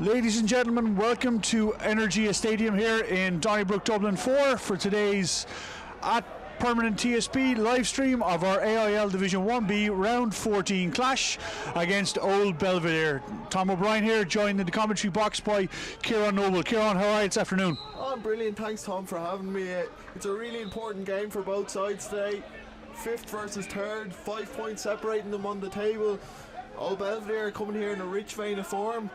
Ladies and gentlemen, welcome to Energia Stadium here in Donnybrook, Dublin 4 for today's permanent TSB live stream of our AIL Division 1B Round 14 clash against Old Belvedere. Tom O'Brien here, joined in the commentary box by Kieran Noble. Kieran, how are you this afternoon? Oh, I'm brilliant, thanks Tom for having me. It's a really important game for both sides today. 5th versus 3rd, 5 points separating them on the table. Old Belvedere coming here in a rich vein of form.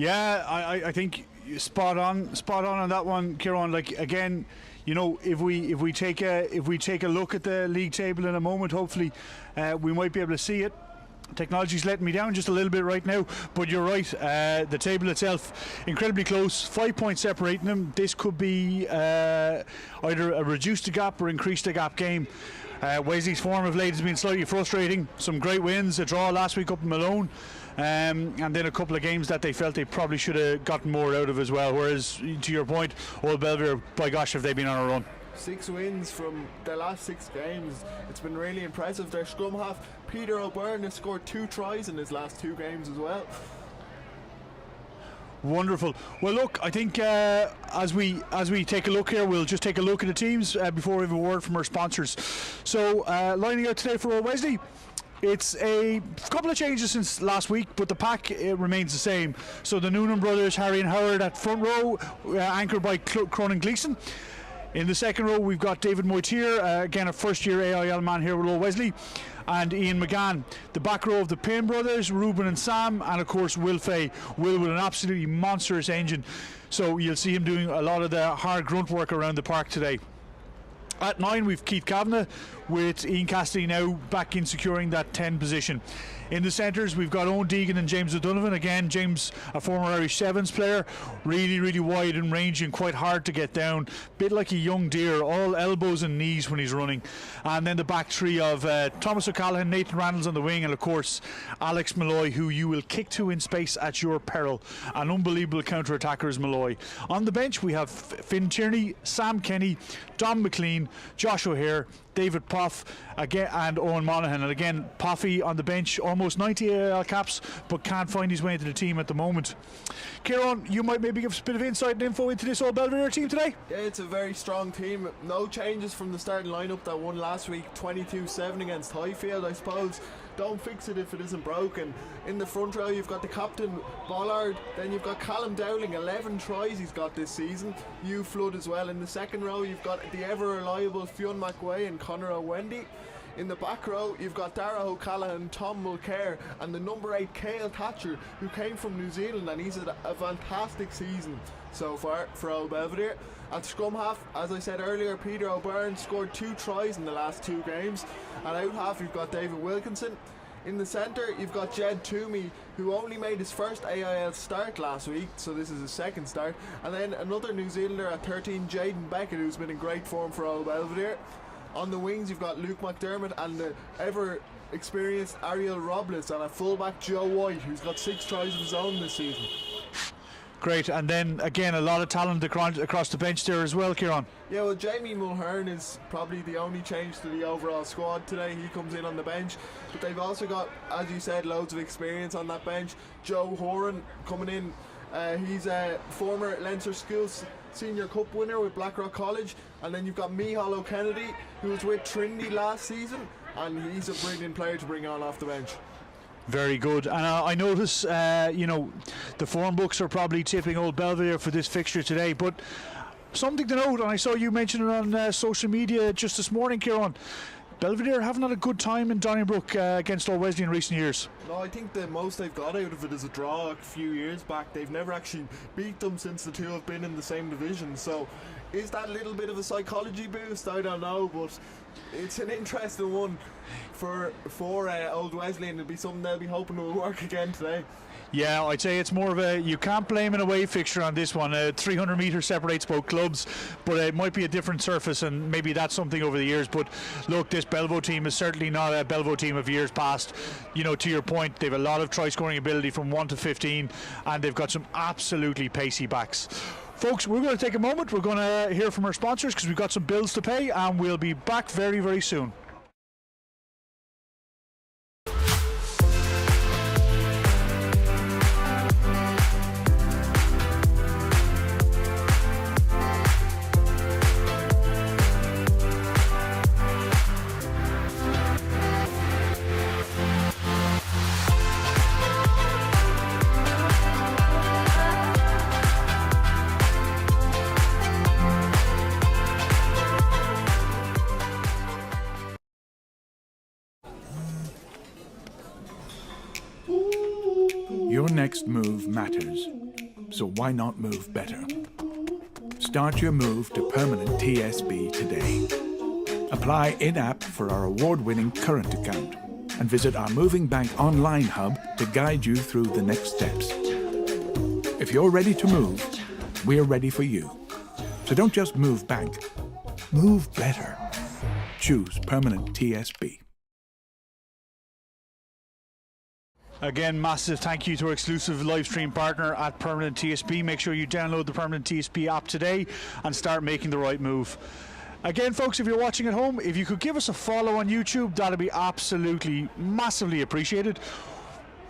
Yeah, I think spot on that one, Kieran. Like, again, you know, if we take a look at the league table in a moment, hopefully we might be able to see it. Technology's letting me down just a little bit right now, but you're right. The table itself, incredibly close, 5 points separating them. This could be either a reduce the gap or increase the gap game. Wesley's form of late has been slightly frustrating. Some great wins, a draw last week up in Malone, and then a couple of games that they felt they probably should have gotten more out of as well. Whereas, to your point, Old Belvedere, by gosh, have they been on a run. 6 wins from their last 6 games. It's been really impressive. Their scrum half, Peter O'Byrne, has scored 2 tries in his last 2 games as well. Wonderful. Well, look, I think as we take a look here, we'll just take a look at the teams before we have a word from our sponsors. So, lining out today for Old Wesley, it's a couple of changes since last week, but the pack remains the same. So the Noonan brothers, Harry and Howard at front row, anchored by Cronin Gleeson. In the second row, we've got David Moitier, again a first-year AIL man here with Old Wesley, and Ian McGann. The back row of the Payne brothers, Ruben and Sam, and of course Will Fay. Will with an absolutely monstrous engine, so you'll see him doing a lot of the hard grunt work around the park today. At 9, we've Keith Kavanagh, with Ian Cassidy now back in securing that 10 position. In the centres, we've got Owen Deegan and James O'Donovan. Again, James, a former Irish Sevens player, really wide and rangy and quite hard to get down. Bit like a young deer, all elbows and knees when he's running. And then the back three of Thomas O'Callaghan, Nathan Randalls on the wing, and of course Alex Malloy, who you will kick to in space at your peril. An unbelievable counter-attacker is Malloy. On the bench, we have Finn Tierney, Sam Kenny, Dom McLean, Josh O'Hare, David Poff again, and Owen Monaghan. And again, Poffy on the bench, almost 90 AIL caps, but can't find his way into the team at the moment. Kieran, you might maybe give us a bit of insight and info into this Old Belvedere team today? Yeah, it's a very strong team. No changes from the starting lineup that won last week, 22-7 against Highfield, I suppose. Don't fix it if it isn't broken. In the front row, you've got the captain, Bollard. Then you've got Callum Dowling, 11 tries he's got this season. Hugh Flood as well. In the second row, you've got the ever-reliable Fionn McWay and Conor O'Wendy. In the back row, you've got Dara O'Callaghan, Tom Mulcair, and the number 8, Cale Thatcher, who came from New Zealand, and he's had a fantastic season so far for Old Belvedere. At scrum half, as I said earlier, Peter O'Byrne scored 2 tries in the last 2 games. At out half, you've got David Wilkinson. In the centre, you've got Jed Toomey, who only made his first AIL start last week, so this is his second start. And then another New Zealander at 13, Jaden Beckett, who's been in great form for Old Belvedere. On the wings, you've got Luke McDermott and the ever-experienced Ariel Robles, and a fullback Joe White, who's got 6 tries of his own this season. Great, and then again a lot of talent across the bench there as well, Kieran. Yeah, well, Jamie Mulhern is probably the only change to the overall squad today. He comes in on the bench, but they've also got, as you said, loads of experience on that bench. Joe Horan coming in, he's a former Leinster Schools Senior Cup winner with Blackrock College, and then you've got Micheál O'Kennedy, who was with Trinity last season, and he's a brilliant player to bring on off the bench. Very good. And I notice, the form books are probably tipping Old Belvedere for this fixture today, but something to note, and I saw you mention it on social media just this morning, Kieran, Belvedere haven't had a good time in Donnybrook against Old Wesley in recent years. No, I think the most they've got out of it is a draw a few years back. They've never actually beat them since the two have been in the same division, so is that a little bit of a psychology boost? I don't know, but it's an interesting one for Old Wesley, and it'll be something they'll be hoping will work again today. Yeah, I'd say it's more of a, you can't blame an away fixture on this one. 300 metres separates both clubs, but it might be a different surface, and maybe that's something over the years. But look, this Belvo team is certainly not a Belvo team of years past. You know, to your point, they've a lot of try-scoring ability from 1 to 15, and they've got some absolutely pacey backs. Folks, we're going to take a moment. We're going to hear from our sponsors because we've got some bills to pay, and we'll be back very, very soon. Your next move matters, so why not move better? Start your move to permanent TSB today. Apply in-app for our award-winning current account. and visit our Moving Bank online hub to guide you through the next steps. If you're ready to move, we're ready for you. So don't just move bank, move better. Choose Permanent TSB. Again, massive thank you to our exclusive live stream partner at Permanent TSB. Make sure you download the Permanent TSB app today and start making the right move. Again, folks, if you're watching at home, if you could give us a follow on YouTube, that'd be absolutely massively appreciated.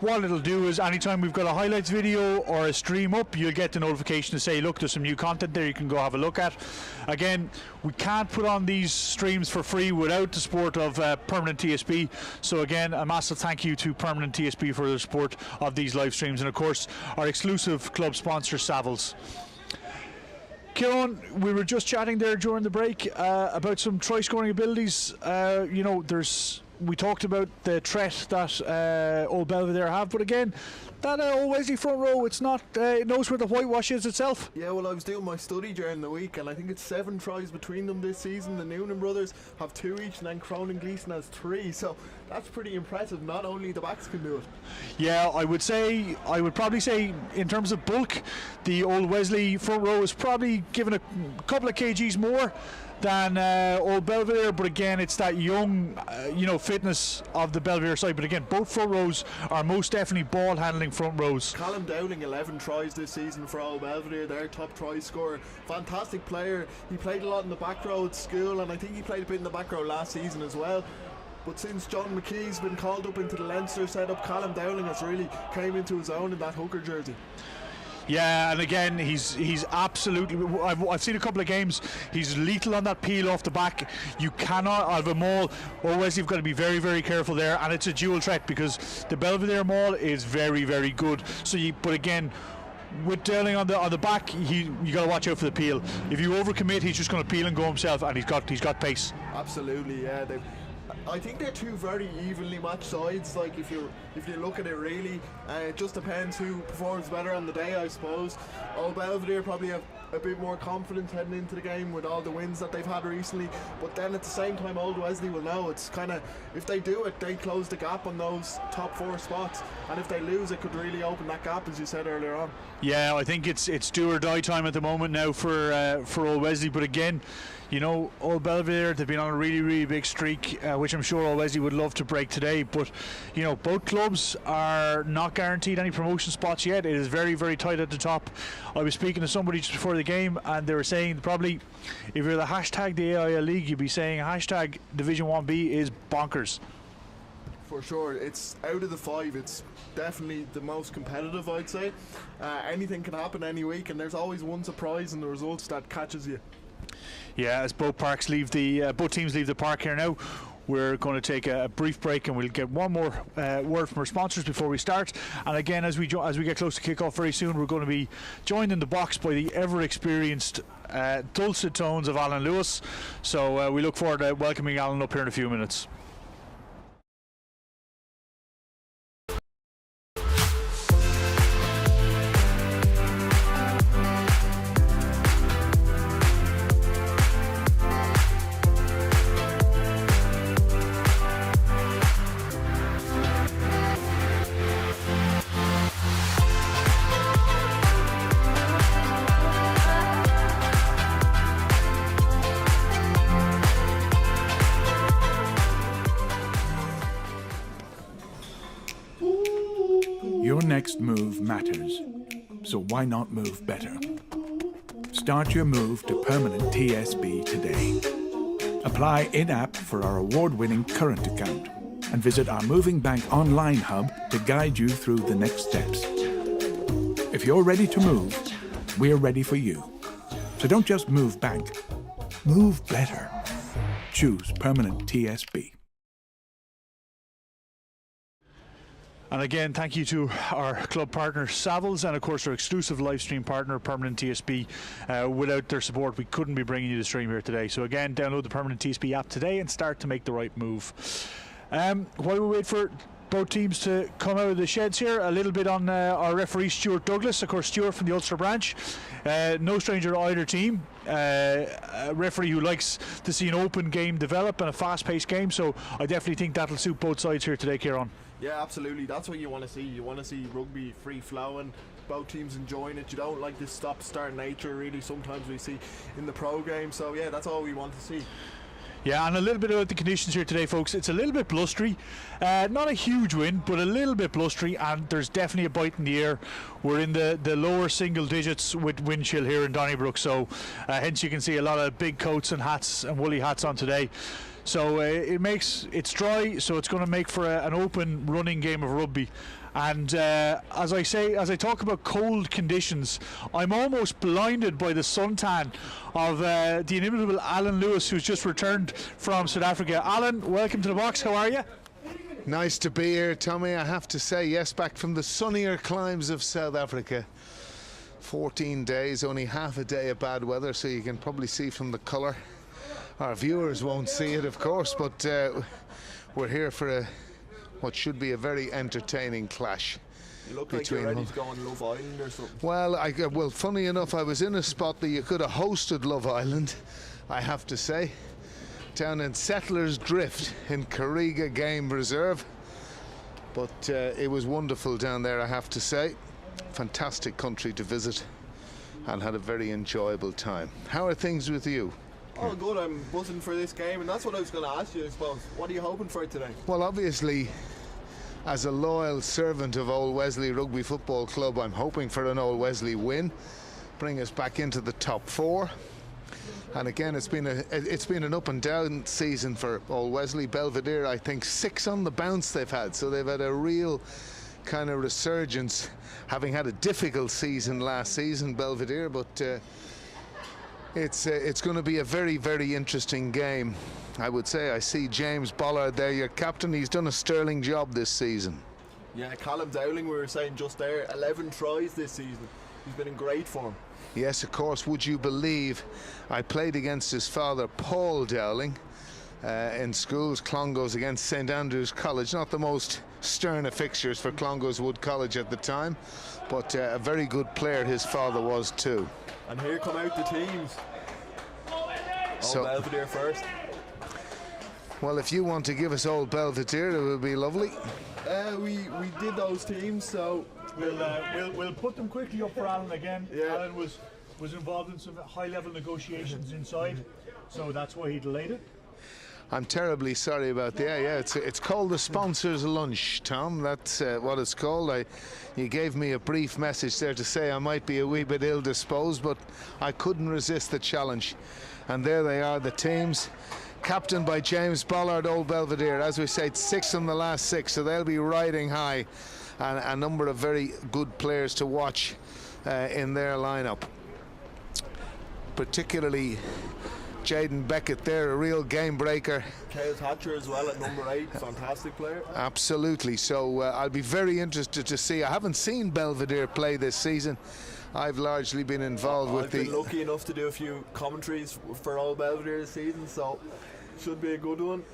What it'll do is anytime we've got a highlights video or a stream up, you'll get the notification to say, look, there's some new content there you can go have a look at. Again, we can't put on these streams for free without the support of Permanent TSB. So again, a massive thank you to Permanent TSB for the support of these live streams, and of course our exclusive club sponsor, Savills. Kieran, we were just chatting there during the break about some try-scoring abilities. You know, we talked about the threat that Old Belvedere have, but again, that Old Wesley front row, it's not, it knows where the whitewash is itself. Yeah, well, I was doing my study during the week, and I think it's 7 tries between them this season. The Noonan brothers have 2 each, and then Cronin and Gleeson has 3, so that's pretty impressive. Not only the backs can do it. Yeah, I would probably say in terms of bulk, the Old Wesley front row is probably given a couple of kgs more than Old Belvedere, but again, it's that young, fitness of the Belvedere side. But again, both front rows are most definitely ball handling front rows. Callum Dowling, 11 tries this season for Old Belvedere, their top try scorer. Fantastic player. He played a lot in the back row at school, and I think he played a bit in the back row last season as well. But since John McKee's been called up into the Leinster setup, Callum Dowling has really came into his own in that hooker jersey. Yeah, and again, he's absolutely. I've seen a couple of games. He's lethal on that peel off the back. You cannot out of a maul. Always, you've got to be very, very careful there, and it's a dual threat because the Belvedere maul is very, very good. So, but again, with Dowling on the back, you got to watch out for the peel. If you overcommit, he's just going to peel and go himself, and he's got pace. Absolutely, yeah. I think they're 2 very evenly matched sides. Like if you look at it, really, it just depends who performs better on the day, I suppose. Old Belvedere probably have a bit more confidence heading into the game with all the wins that they've had recently. But then at the same time, Old Wesley will know it's kind of, if they do it, they close the gap on those top 4 spots, and if they lose, it could really open that gap, as you said earlier on. Yeah, I think it's do or die time at the moment now for Old Wesley. But again, Old Belvedere, they've been on a really, really big streak, which I'm sure Old Wesley would love to break today. But, both clubs are not guaranteed any promotion spots yet. It is very, very tight at the top. I was speaking to somebody just before the game, and they were saying probably if you're the hashtag the AIL League, you'd be saying hashtag Division 1B is bonkers. For sure, it's out of the 5, it's definitely the most competitive, I'd say. Anything can happen any week, and there's always one surprise in the results that catches you. Yeah, as both teams leave the park here now, we're going to take a brief break, and we'll get one more word from our sponsors before we start. And again, as we get close to kickoff very soon, we're going to be joined in the box by the ever-experienced dulcet tones of Alan Lewis. So we look forward to welcoming Alan up here in a few minutes. Your next move matters, so why not move better? Start your move to Permanent TSB today. Apply in-app for our award-winning current account and visit our Moving Bank online hub to guide you through the next steps. If you're ready to move, we're ready for you. So don't just move bank, move better. Choose Permanent TSB. And again, thank you to our club partner Savills, and of course our exclusive live stream partner Permanent TSB. Without their support, we couldn't be bringing you the stream here today. So again, download the Permanent TSB app today and start to make the right move. While we wait for both teams to come out of the sheds here. A little bit on our referee Stuart Douglas, of course Stuart from the Ulster branch, no stranger to either team, a referee who likes to see an open game develop and a fast-paced game, so I definitely think that'll suit both sides here today, Kieran. Yeah, absolutely. That's what you want to see. You want to see rugby free-flowing, both teams enjoying it. You don't like this stop-start nature really sometimes we see in the pro game, so yeah, that's all we want to see. Yeah, and a little bit about the conditions here today, folks. It's a little bit blustery, not a huge wind, but a little bit blustery, and there's definitely a bite in the air. We're in the lower single digits with wind chill here in Donnybrook, so hence you can see a lot of big coats and hats and woolly hats on today. So it's dry, so it's going to make for an open running game of rugby. And as I talk about cold conditions, I'm almost blinded by the suntan of the inimitable Alan Lewis, who's just returned from South Africa. Alan, welcome to the box. How are you? Nice to be here, Tommy. I have to say, yes, back from the sunnier climes of South Africa. 14 days, only half a day of bad weather, so you can probably see from the colour. Our viewers won't see it, of course, but we're here for what should be a very entertaining clash. You look like you're ready to go on Love Island or something. Well, funny enough, I was in a spot that you could have hosted Love Island, I have to say, down in Settlers Drift in Carriga Game Reserve. But it was wonderful down there, I have to say. Fantastic country to visit, and had a very enjoyable time. How are things with you? Oh, good. I'm buzzing for this game, and that's what I was going to ask you, I suppose. What are you hoping for today? Well, obviously, as a loyal servant of Old Wesley Rugby Football Club, I'm hoping for an Old Wesley win, bring us back into the top four. And again, it's been an up and down season for Old Wesley. Belvedere, I think 6 on the bounce they've had, so they've had a real kind of resurgence, having had a difficult season last season, Belvedere, but it's going to be a very, very interesting game. I would say I see James Bollard there, your captain. He's done a sterling job this season. Yeah, Callum Dowling, we were saying just there, 11 tries this season. He's been in great form. Yes, of course. Would you believe I played against his father, Paul Dowling, in schools. Clongowes against St Andrews College. Not the most stern of fixtures for Clongowes Wood College at the time, but a very good player his father was too. And here come out the teams. Old Belvedere first. Well, if you want to give us Old Belvedere, it would be lovely. We did those teams, so We'll put them quickly up for Alan again. Yeah. Alan was involved in some high-level negotiations inside, so that's why he delayed it. I'm terribly sorry about that. Yeah, it's called the Sponsors Lunch, Tom. That's what it's called. You gave me a brief message there to say I might be a wee bit ill-disposed, but I couldn't resist the challenge. And there they are, the teams. Captained by James Bollard, Old Belvedere. As we said, 6 in the last 6, so they'll be riding high. And a number of very good players to watch in their lineup. Particularly Jaden Beckett there, a real game breaker. Kale Thatcher as well at number 8, fantastic player. Absolutely, so I'll be very interested to see. I haven't seen Belvedere play this season. I've largely been involved with I've been lucky enough to do a few commentaries for Old Belvedere this season, so should be a good one.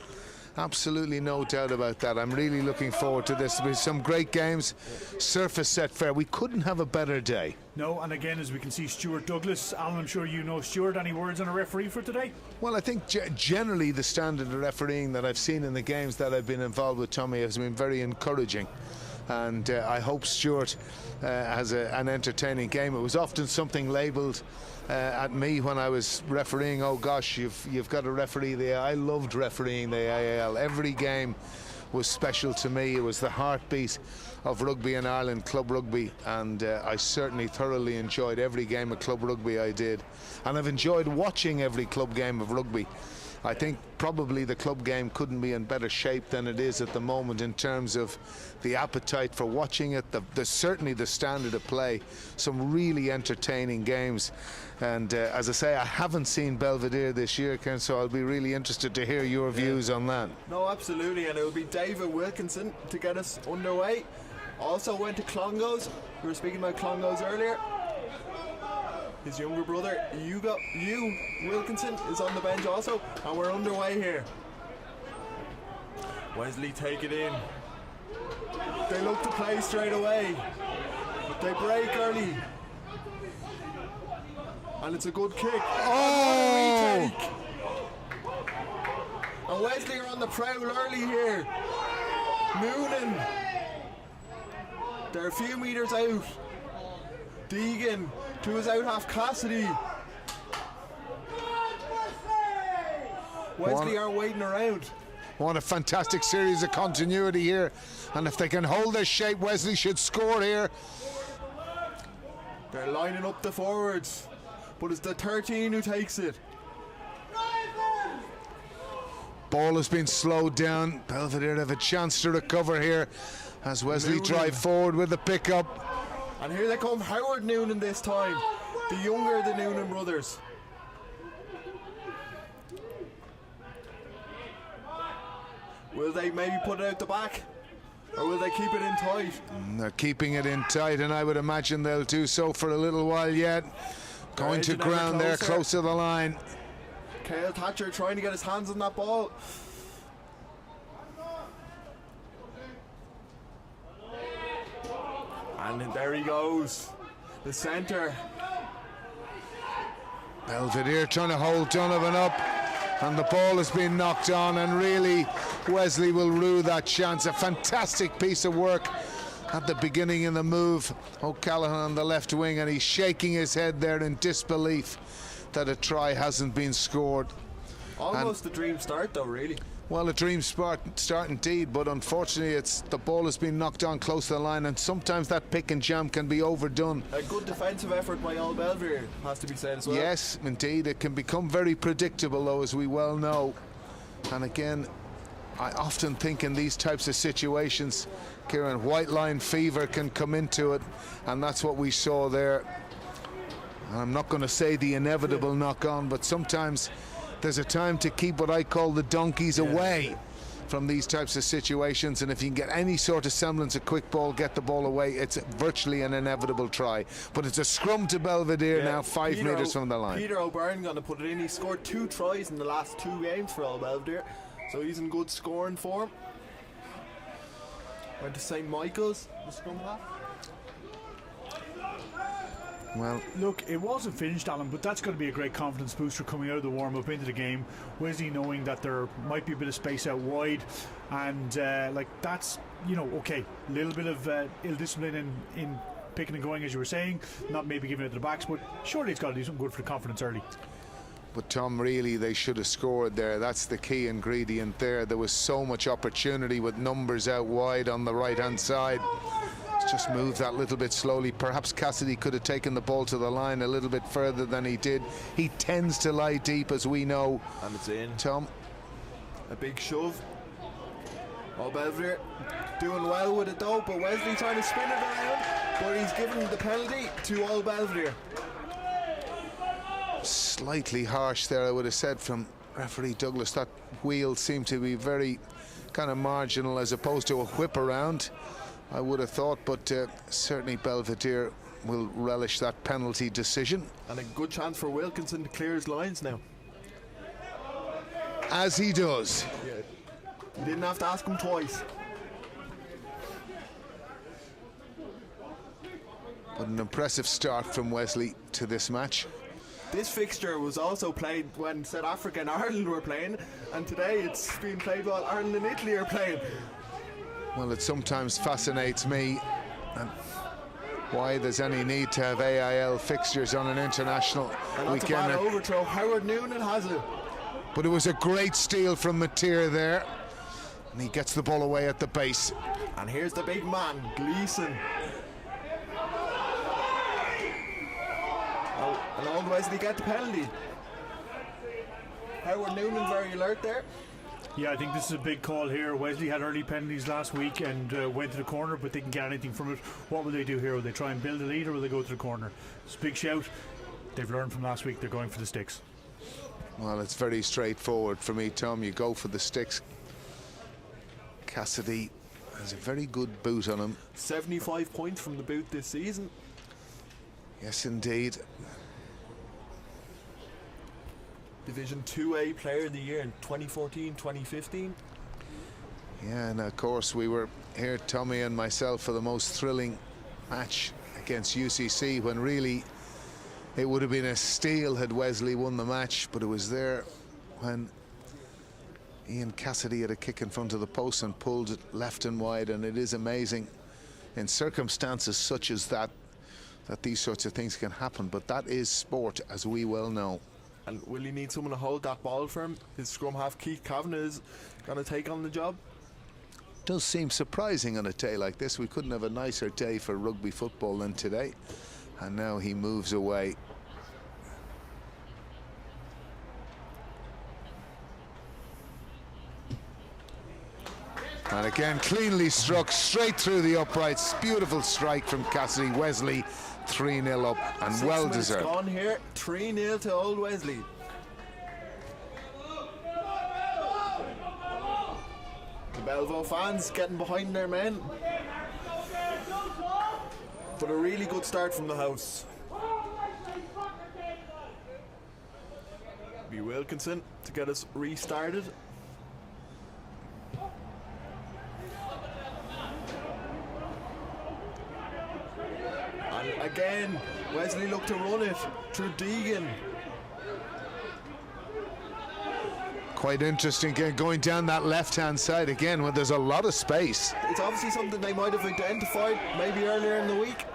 Absolutely no doubt about that. I'm really looking forward to this. There'll be some great games. Surface set fair. We couldn't have a better day. No, and again, as we can see, Stuart Douglas. Alan, I'm sure you know Stuart. Any words on a referee for today? Well, I think generally the standard of refereeing that I've seen in the games that I've been involved with, Tommy, has been very encouraging. And I hope Stuart has an entertaining game. It was often something labelled at me when I was refereeing. Oh gosh, you've got to referee the AIL. I loved refereeing the AIL. Every game was special to me. It was the heartbeat of rugby in Ireland, club rugby, and I certainly thoroughly enjoyed every game of club rugby I did, and I've enjoyed watching every club game of rugby. I think probably the club game couldn't be in better shape than it is at the moment in terms of the appetite for watching it, certainly the standard of play, some really entertaining games. And as I say, I haven't seen Belvedere this year, Ken, so I'll be really interested to hear your views on that. No, absolutely, and it will be David Wilkinson to get us underway. Also went to Clongowes. We were speaking about Clongowes earlier. His younger brother, Hugh Wilkinson, is on the bench also, and we're underway here. Wesley take it in. They look to play straight away. They break early. And it's a good kick. Oh! Retake. And Wesley are on the prowl early here. Noonan. They're a few metres out. Deegan to his out half Cassidy. Wesley aren't waiting around. What a fantastic series of continuity here. And if they can hold their shape, Wesley should score here. They're lining up the forwards. But it's the 13 who takes it. Ball has been slowed down. Belvedere have a chance to recover here as Wesley drive forward with the pickup. And here they come, Howard Noonan this time. The younger of the Noonan brothers. Will they maybe put it out the back? Or will they keep it in tight? They're keeping it in tight, and I would imagine they'll do so for a little while yet. Going to ground there, close to the line. Kyle Thatcher trying to get his hands on that ball. And there he goes. The centre. Belvedere trying to hold Donovan up, and the ball has been knocked on, and really Wesley will rue that chance. A fantastic piece of work at the beginning in the move. O'Callaghan on the left wing, and he's shaking his head there in disbelief that a try hasn't been scored. Almost a dream start though, really. Well, a dream start indeed, but unfortunately the ball has been knocked on close to the line, and sometimes that pick and jam can be overdone. A good defensive effort by Old Belvedere, has to be said as well. Yes, indeed. It can become very predictable though, as we well know. And again, I often think in these types of situations, Kieran, white line fever can come into it, and that's what we saw there. And I'm not going to say the inevitable knock on, but sometimes there's a time to keep what I call the donkeys away from these types of situations, and if you can get any sort of semblance of quick ball, get the ball away, it's virtually an inevitable try. But it's a scrum to Belvedere now, 5 metres from the line. Peter O'Byrne going to put it in. He scored 2 tries in the last 2 games for Old Belvedere, so he's in good scoring form. Went to St. Michael's, the scrum half. Well, look, it wasn't finished, Alan, but that's going to be a great confidence booster coming out of the warm-up into the game. Wesley knowing that there might be a bit of space out wide, and like that's, you know, okay, a little bit of ill discipline in picking and going, as you were saying, not maybe giving it to the backs, but surely it's got to do something good for the confidence early. But Tom, really, they should have scored there. That's the key ingredient there. There was so much opportunity with numbers out wide on the right-hand side. Just move that little bit slowly. Perhaps Cassidy could have taken the ball to the line a little bit further than he did. He tends to lie deep, as we know. And it's in. Tom. A big shove. Oh, Belvedere doing well with it though, but Wesley trying to spin it around, but he's given the penalty to Old Belvedere. Slightly harsh there, I would have said, from referee Douglas. That wheel seemed to be very kind of marginal as opposed to a whip around, I would have thought, but certainly Belvedere will relish that penalty decision. And a good chance for Wilkinson to clear his lines now. As he does. Yeah. You didn't have to ask him twice. But an impressive start from Wesley to this match. This fixture was also played when South Africa and Ireland were playing, and today it's being played while Ireland and Italy are playing. Well, it sometimes fascinates me and why there's any need to have AIL fixtures on an international weekend. That's a bad overthrow. Howard Noonan has it. But it was a great steal from Mateer there, and he gets the ball away at the base. And here's the big man, Gleeson. Oh, and Old Wesley get the penalty. Howard Noonan very alert there. Yeah, I think this is a big call here. Wesley had early penalties last week and went to the corner, but they didn't get anything from it. What will they do here? Will they try and build a lead, or will they go to the corner? It's a big shout. They've learned from last week. They're going for the sticks. Well, it's very straightforward for me, Tom. You go for the sticks. Cassidy has a very good boot on him. 75 points from the boot this season. Yes, indeed. Division 2A Player of the Year in 2014-2015. Yeah, and of course we were here, Tommy and myself, for the most thrilling match against UCC, when really it would have been a steal had Wesley won the match, but it was there when Ian Cassidy had a kick in front of the post and pulled it left and wide. And it is amazing in circumstances such as that these sorts of things can happen, but that is sport, as we well know. And will he need someone to hold that ball for him? His scrum half Keith Kavanagh is going to take on the job. Does seem surprising on a day like this. We couldn't have a nicer day for rugby football than today. And now he moves away. And again, cleanly struck straight through the uprights. Beautiful strike from Cassidy. Wesley 3-0 up, and 6 well minutes deserved. gone here, 3-0 to Old Wesley. The Belvo fans getting behind their men. But a really good start from the house. B. Wilkinson to get us restarted. And again, Wesley looked to run it through Deegan. Quite interesting again, going down that left-hand side again where there's a lot of space. It's obviously something they might have identified maybe earlier in the week.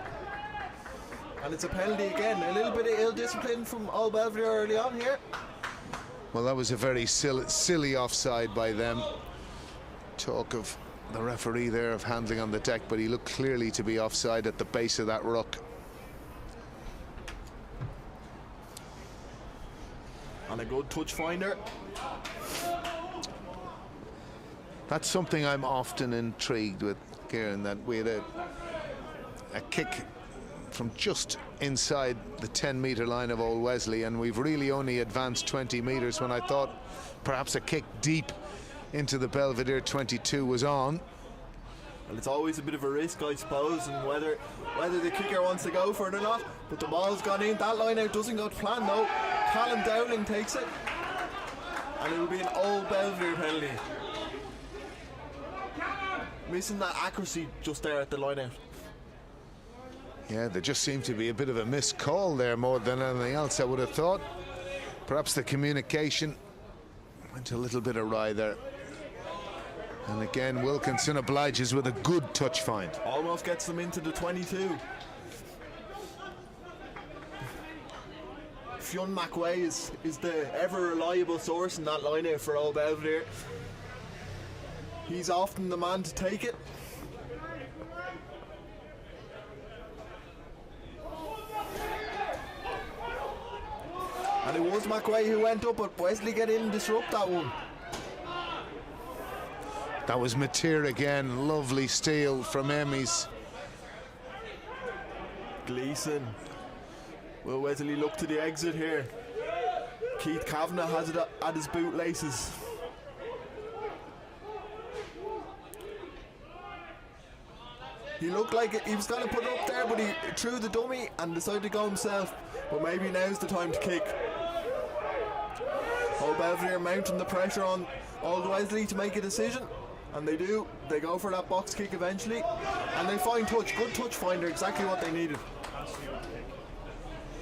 And it's a penalty again. A little bit of ill discipline from Old Belvedere early on here. Well, that was a very silly offside by them. Talk of the referee there of handling on the deck, but he looked clearly to be offside at the base of that ruck. And a good touch finder. That's something I'm often intrigued with, Kieran, that we had a kick from just inside the 10-metre line of Old Wesley, and we've really only advanced 20 metres when I thought perhaps a kick deep into the Belvedere 22 was on. Well, it's always a bit of a risk, I suppose, and whether the kicker wants to go for it or not. But the ball's gone in. That line out doesn't go to plan, though. Callum Dowling takes it, and it will be an Old Belvedere penalty. Missing that accuracy just there at the line out. Yeah, there just seemed to be a bit of a missed call there more than anything else, I would have thought. Perhaps the communication went a little bit awry there. And again, Wilkinson obliges with a good touch find. Almost gets them into the 22. Fionn McWay is the ever-reliable source in that line-out for Old Belvedere. He's often the man to take it. And it was McWay who went up, but Wesley get in and disrupt that one. That was Mateer again. Lovely steal from Emmys. Gleeson. Will Wesley look to the exit here? Keith Kavanagh has it at his bootlaces. He looked like he was going to put it up there, but he threw the dummy and decided to go himself. But maybe now's the time to kick. Old Belvedere mounting the pressure on Old Wesley to make a decision. And they do. They go for that box kick eventually. And they find touch. Good touch finder. Exactly what they needed.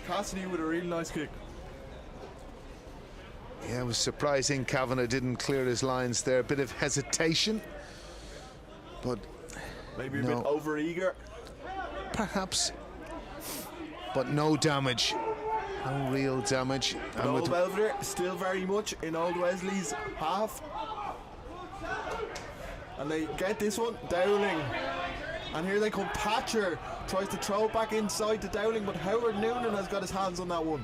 Cassidy with a really nice kick. Yeah, it was surprising Kavanagh didn't clear his lines there. A bit of hesitation. But maybe a bit over-eager. Perhaps. But no damage. No real damage. And Old Belvedere still very much in Old Wesley's half. And they get this one, Dowling. And here they come, Thatcher tries to throw it back inside to Dowling, but Howard Noonan has got his hands on that one.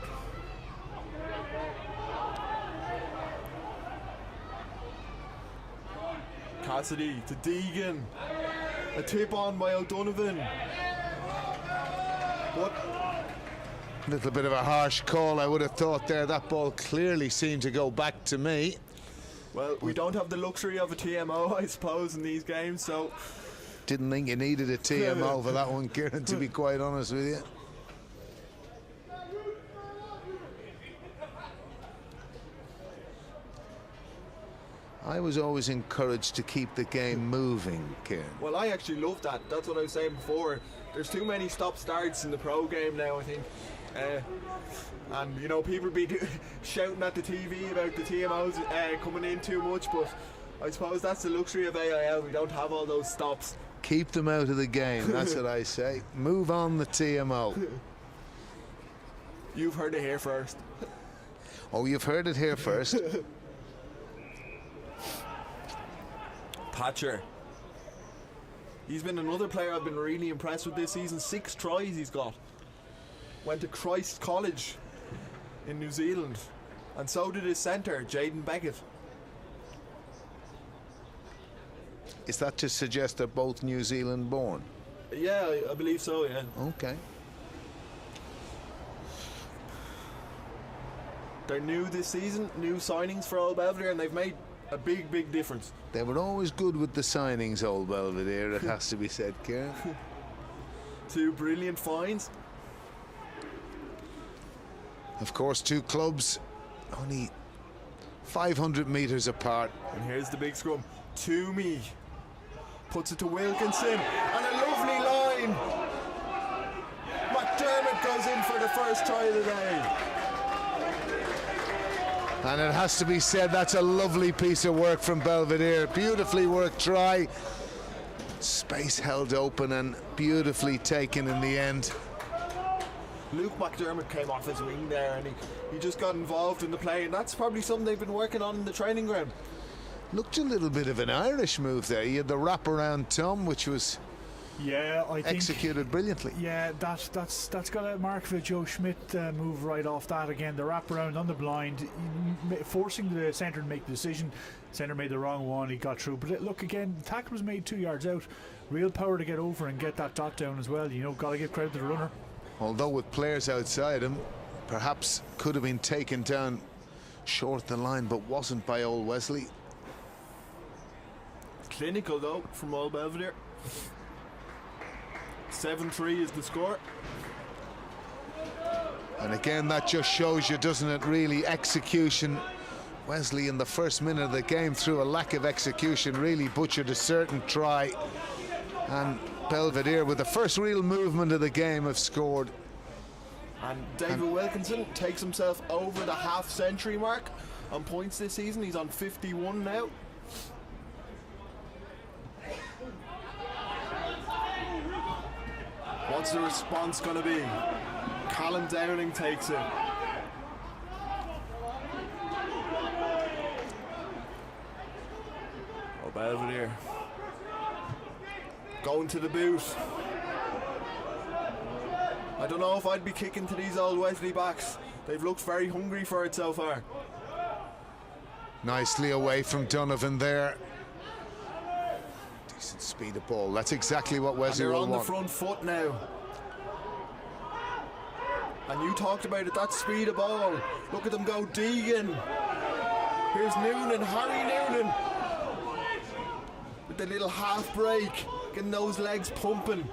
Cassidy to Deegan. A tip on by O'Donovan. What? Little bit of a harsh call, I would have thought there. That ball clearly seemed to go back to me. Well, we don't have the luxury of a TMO, I suppose, in these games, so... Didn't think you needed a TMO for that one, Kieran, to be quite honest with you. I was always encouraged to keep the game moving, Kieran. Well, I actually love that. That's what I was saying before. There's too many stop-starts in the pro game now, I think. And, you know, people be shouting at the TV about the TMOs coming in too much, but I suppose that's the luxury of AIL. We don't have all those stops. Keep them out of the game, that's what I say. Move on the TMO. You've heard it here first. Oh, you've heard it here first. Patcher. He's been another player I've been really impressed with this season. 6 tries he's got. Went to Christ College in New Zealand. And so did his centre, Jaden Beckett. Is that to suggest they're both New Zealand born? Yeah, I believe so, yeah. Okay. They're new this season, new signings for Old Belvedere, and they've made a big difference. They were always good with the signings, Old Belvedere, it has to be said, Kieran. 2 brilliant finds. Of course, 2 clubs only 500 metres apart. And here's the big scrum. Toomey puts it to Wilkinson, and a lovely line. McDermott goes in for the first try of the day. And it has to be said, that's a lovely piece of work from Belvedere. Beautifully worked try. Space held open and beautifully taken in the end. Luke McDermott came off his wing there, and he just got involved in the play, and that's probably something they've been working on in the training ground. Looked a little bit of an Irish move there. He had the wraparound Tom, which was I think executed brilliantly. Yeah, that's got a mark for Joe Schmidt move right off that again. The wraparound on the blind, forcing the centre to make the decision. Centre made the wrong one, he got through. But look again, the tackle was made 2 yards out. Real power to get over and get that dot down as well. You know, got to give credit to the runner. Although with players outside him, perhaps could have been taken down short the line, but wasn't by old Wesley. Clinical though from Old Belvedere. 7-3 is the score. And again, that just shows you, doesn't it, really, execution. Wesley in the first minute of the game, through a lack of execution, really butchered a certain try. And Belvedere, with the first real movement of the game, have scored. And David Wilkinson takes himself over the half-century mark on points this season. He's on 51 now. What's the response going to be? Callum Downing takes it. Oh, Belvedere. Going to the boot. I don't know if I'd be kicking to these old Wesley backs. They've looked very hungry for it so far. Nicely away from Donovan there. Decent speed of ball. That's exactly what Wesley will want. They're on the front foot now. And you talked about it, that speed of ball. Look at them go, Deegan. Here's Noonan, Harry Noonan. With the little half break, getting those legs pumping.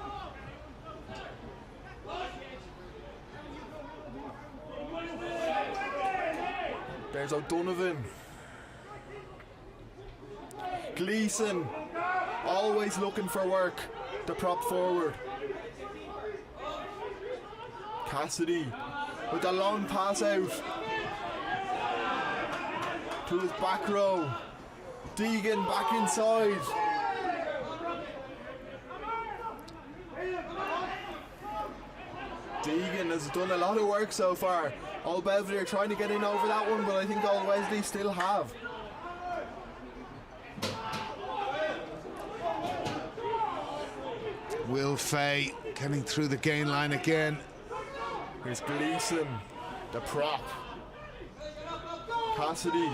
There's O'Donovan. Gleeson, always looking for work, the prop forward. Cassidy with a long pass out to his back row. Deegan back inside. Deegan has done a lot of work so far. Old Belvedere trying to get in over that one, but I think Old Wesley still have. Will Fay getting through the gain line again. Here's Gleeson, the prop. Cassidy.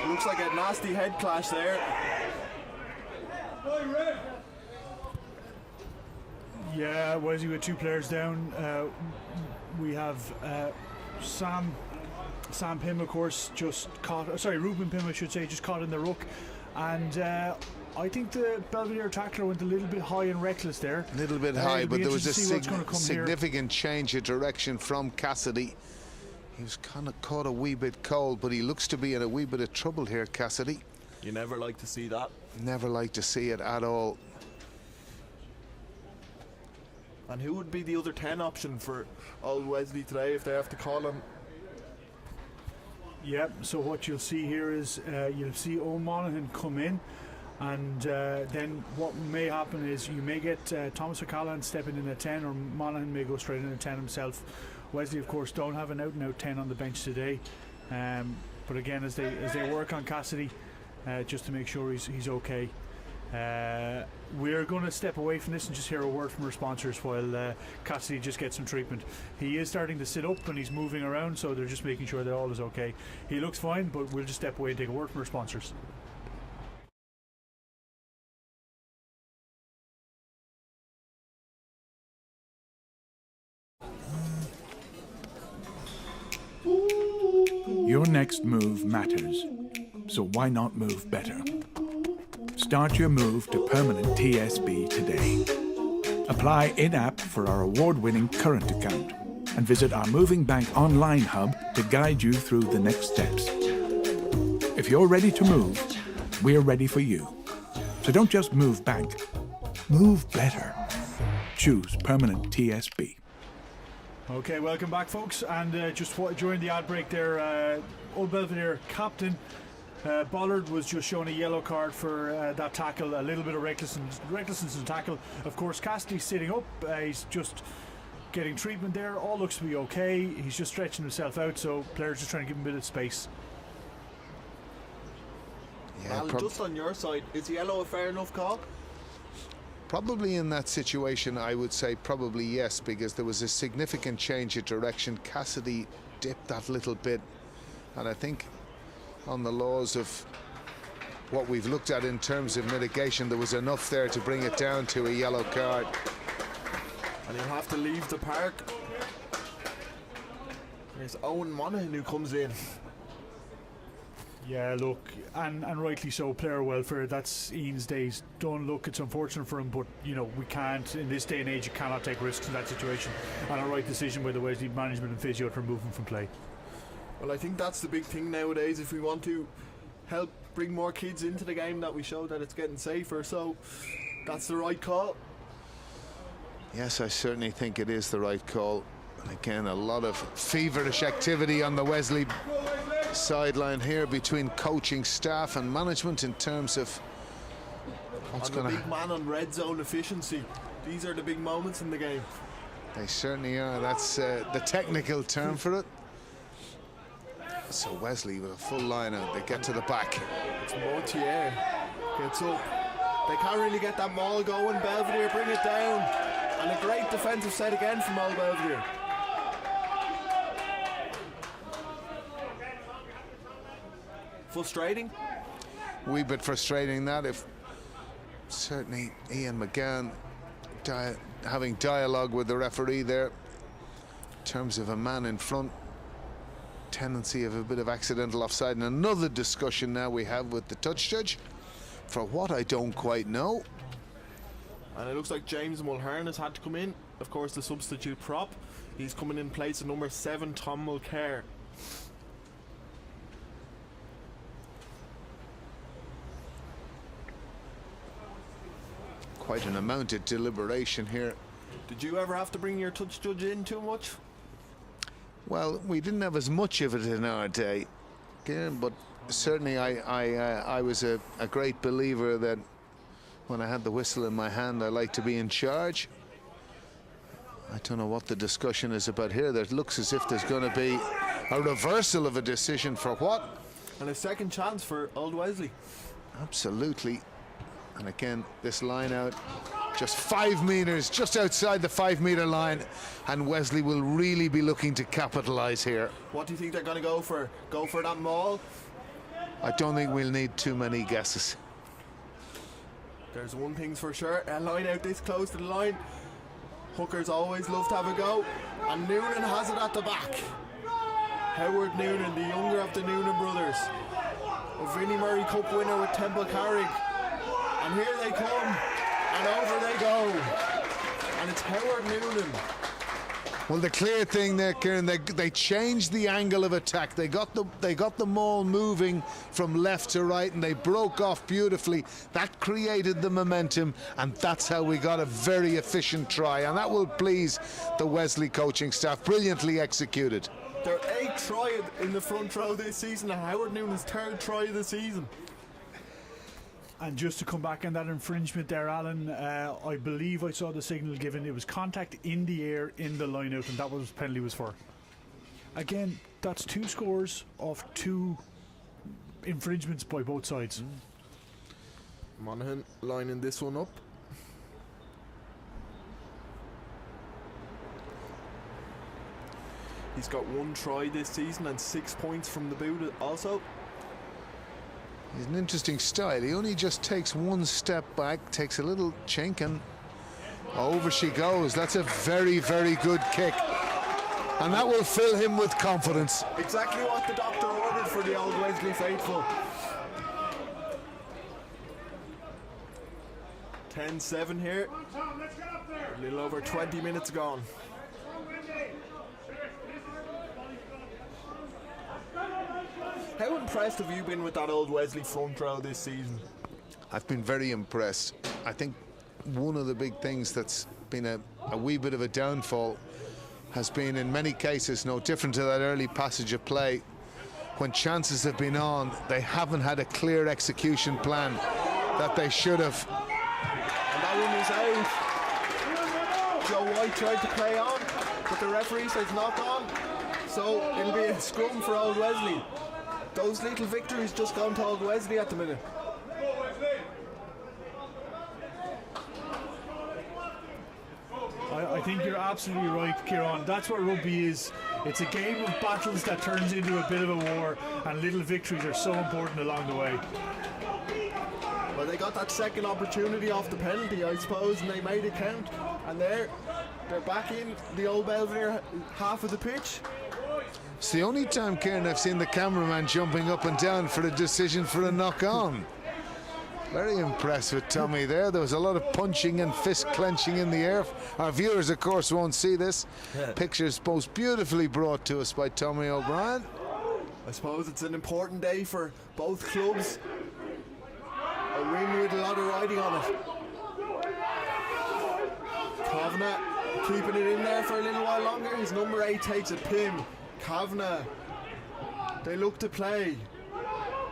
Looks like a nasty head clash there. Yeah, Wesley with 2 players down. We have Sam Pym, of course, just caught. Sorry, Ruben Pym, I should say, just caught in the ruck. And I think the Belvedere tackler went a little bit high and reckless there. A little bit high, but there was a significant change of direction from Cassidy. He was kind of caught a wee bit cold, but he looks to be in a wee bit of trouble here, Cassidy. You never like to see that. Never like to see it at all. And who would be the other 10 option for old Wesley today if they have to call him? Yep, so what you'll see here is you'll see O'Monaghan come in, and then what may happen is you may get Thomas O'Callaghan stepping in at 10, or Monaghan may go straight in at 10 himself. Wesley, of course, don't have an out-and-out 10 on the bench today, but again, as they work on Cassidy, just to make sure he's okay. We're going to step away from this and just hear a word from our sponsors while Cassidy just gets some treatment. He is starting to sit up and he's moving around, so they're just making sure that all is okay. He looks fine, but we'll just step away and take a word from our sponsors. Your next move matters, so why not move better? Start your move to permanent TSB today. Apply in-app for our award-winning current account and visit our Moving Bank online hub to guide you through the next steps. If you're ready to move, we're ready for you. So don't just move bank, move better. Choose permanent TSB. Okay, welcome back, folks. And just during the ad break there, Old Belvedere captain Bollard was just shown a yellow card for that tackle, a little bit of recklessness in tackle. Of course, Cassidy's sitting up, he's just getting treatment there, all looks to be okay. He's just stretching himself out, so players just trying to give him a bit of space. Yeah, just on your side, is yellow a fair enough call? Probably in that situation, I would say probably yes, because there was a significant change of direction. Cassidy dipped that little bit, and I think on the laws of what we've looked at in terms of mitigation, there was enough there to bring it down to a yellow card. And he'll have to leave the park. There's Owen Monaghan who comes in. Yeah, look, and rightly so, player welfare, that's Ian's days. Don't look, it's unfortunate for him, but you know, we can't, in this day and age, you cannot take risks in that situation. And a right decision by the Wesley management and physio to remove him from play. Well, I think that's the big thing nowadays. If we want to help bring more kids into the game, that we show that it's getting safer, so that's the right call. Yes, I certainly think it is the right call. And again, a lot of feverish activity on the Wesley sideline here between coaching staff and management in terms of what's going to happen. Big man on red zone efficiency. These are the big moments in the game. They certainly are. That's the technical term for it. So Wesley with a full line out, they get to the back. It's Mortier gets up. They can't really get that maul going. Belvedere bring it down. And a great defensive set again from old Belvedere. Frustrating? A wee bit frustrating that. If certainly Ian McGann having dialogue with the referee there in terms of a man in front, tendency of a bit of accidental offside, and another discussion now we have with the touch judge for what I don't quite know. And it looks like James Mulhern has had to come in, of course the substitute prop. He's coming in place of number 7, Tom Mulcair. Quite an amount of deliberation here. Did you ever have to bring your touch judge in too much? Well, we didn't have as much of it in our day, but certainly I was a great believer that when I had the whistle in my hand, I like to be in charge. I don't know what the discussion is about here. There looks as if there's going to be a reversal of a decision for what? And a second chance for old Wesley. Absolutely. And again, this line out, just 5 meters, just outside the 5 meter line, and Wesley will really be looking to capitalize here. What do you think they're going to go for? Go for that maul? I don't think we'll need too many guesses. There's one thing's for sure, a line out this close to the line, hookers always love to have a go, and Noonan has it at the back. Howard Noonan, the younger of the Noonan brothers, a Vinnie Murray Cup winner with Temple Carrick. And here they come, and over they go. And it's Howard Noonan. Well, the clear thing there, Kieran, they changed the angle of attack. They got the maul moving from left to right, and they broke off beautifully. That created the momentum, and that's how we got a very efficient try. And that will please the Wesley coaching staff. Brilliantly executed. Their 8th try in the front row this season, and Howard Noonan's 3rd try of the season. And just to come back on that infringement there, Alan, I believe I saw the signal given. It was contact in the air in the line-out, and that was penalty was for. Again, that's 2 scores of 2 infringements by both sides. Monaghan lining this one up. He's got 1 try this season and 6 points from the boot also. He's an interesting style. He only just takes 1 step back, takes a little chink, and over she goes. That's a very, very good kick. And that will fill him with confidence. Exactly what the doctor ordered for the old Wesley faithful. 10-7 here. A little over 20 minutes gone. How impressed have you been with that old Wesley front row this season? I've been very impressed. I think one of the big things that's been a wee bit of a downfall has been, in many cases, no different to that early passage of play. When chances have been on, they haven't had a clear execution plan that they should have. And that one is out. Joe White tried to play on, but the referee says not on. So it'll be a scrum for old Wesley. Those little victories just gone to old Wesley at the minute. I think you're absolutely right, Kieran. That's what rugby is. It's a game of battles that turns into a bit of a war, and little victories are so important along the way. Well, they got that second opportunity off the penalty, I suppose, and they made it count. And they're back in the old Belvedere half of the pitch. It's the only time, Kieran, I've seen the cameraman jumping up and down for a decision for a knock-on. Very impressed with Tommy there. There was a lot of punching and fist clenching in the air. Our viewers, of course, won't see this. Pictures most beautifully brought to us by Tommy O'Brien. I suppose it's an important day for both clubs. A win with a lot of riding on it. Kavanagh keeping it in there for a little while longer. His number 8 takes a pin. Kavanagh, they look to play.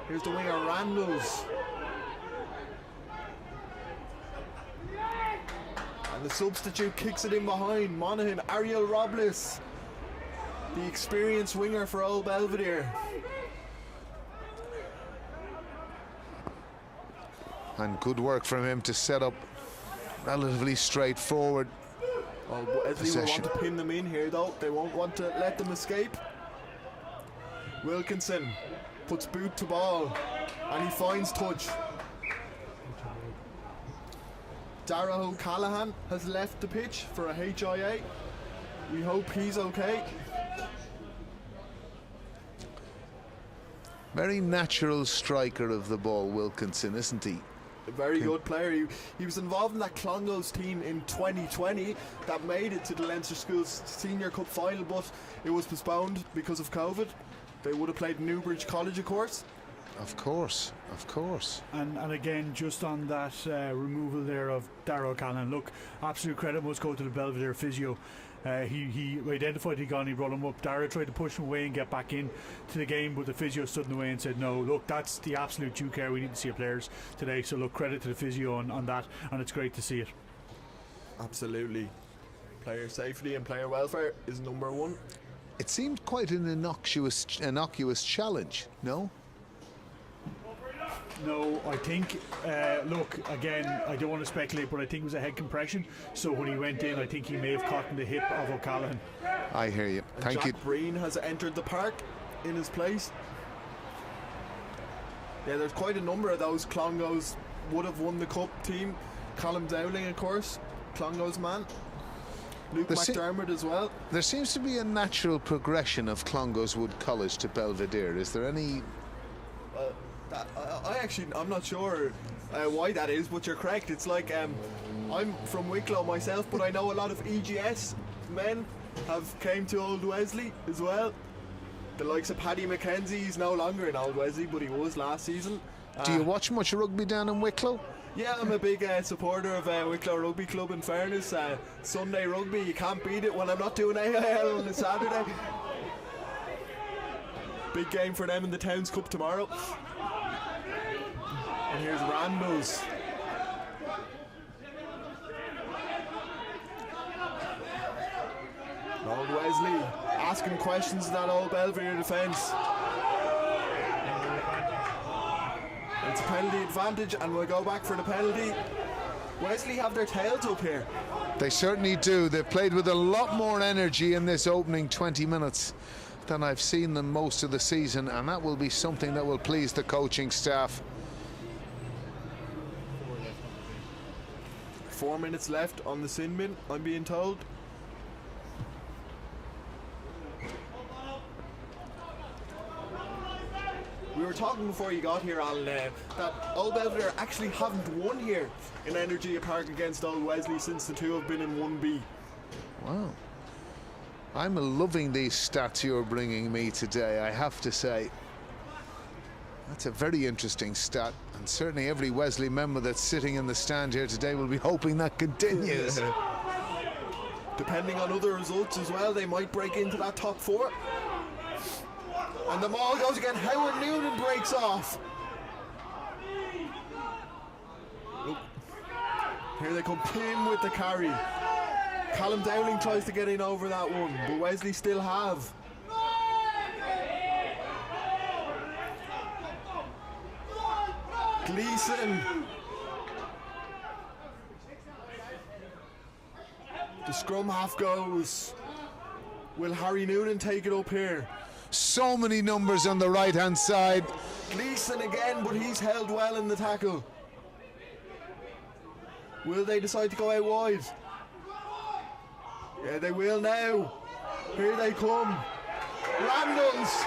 Here's the winger Randalls. And the substitute kicks it in behind. Monaghan, Ariel Robles, the experienced winger for Old Belvedere. And good work from him to set up relatively straightforward. Well, Wesley will want to pin them in here though. They won't want to let them escape. Wilkinson puts boot to ball and he finds touch. Dara O'Callaghan has left the pitch for a HIA. We hope he's okay. Very natural striker of the ball, Wilkinson, isn't he? A very good player. He was involved in that Clongowes team in 2020 that made it to the Leinster Schools Senior Cup final, but it was postponed because of COVID. They would have played Newbridge College, of course. Of course, of course. And again, just on that removal there of Darragh O'Callaghan, look, absolute credit must go to the Belvedere physio. He identified he gone, he brought him up. Dara tried to push him away and get back in to the game, but the physio stood in the way and said no. Look, that's the absolute due care we need to see our players today. So look, credit to the physio on that, and it's great to see it. Absolutely. Player safety and player welfare is number one. It seemed quite an innocuous challenge, no? No, I think, look, again, I don't want to speculate, but I think it was a head compression. So when he went in, I think he may have caught in the hip of O'Callaghan. I hear you. Thank you. Jack Breen has entered the park in his place. Yeah, there's quite a number of those. Clongowes would have won the cup team. Colin Dowling, of course, Clongowes man. Luke McDermott as well. There seems to be a natural progression of Clongowes Wood College to Belvedere. Is there any... I'm not sure why that is, but you're correct. It's like I'm from Wicklow myself, but I know a lot of EGS men have came to Old Wesley as well. The likes of Paddy McKenzie, he's no longer in Old Wesley, but he was last season. Do you watch much rugby down in Wicklow? Yeah, I'm a big supporter of Wicklow Rugby Club, in fairness. Sunday rugby, you can't beat it when I'm not doing AIL on a Saturday. Big game for them in the Towns Cup tomorrow. And here's Randall's. Old Wesley asking questions in that Old Belvedere defence. It's a penalty advantage, and we'll go back for the penalty. Wesley have their tails up here. They certainly do. They've played with a lot more energy in this opening 20 minutes than I've seen them most of the season, and that will be something that will please the coaching staff. 4 minutes left on the sin bin, I'm being told. We were talking before you got here, Alan, that Old Belvedere actually haven't won here in Energia Park against Old Wesley since the two have been in 1B. Wow. I'm loving these stats you're bringing me today, I have to say. That's a very interesting stat, and certainly every Wesley member that's sitting in the stand here today will be hoping that continues. Depending on other results as well, they might break into that top 4. And the ball goes again. Howard Noonan breaks off. Look. Here they come, Pym with the carry. Callum Dowling tries to get in over that one, but Wesley still have. Gleeson. The scrum half goes. Will Harry Noonan take it up here? So many numbers on the right hand side. Gleeson again, but he's held well in the tackle. Will they decide to go out wide? Yeah, they will now. Here they come. Randalls.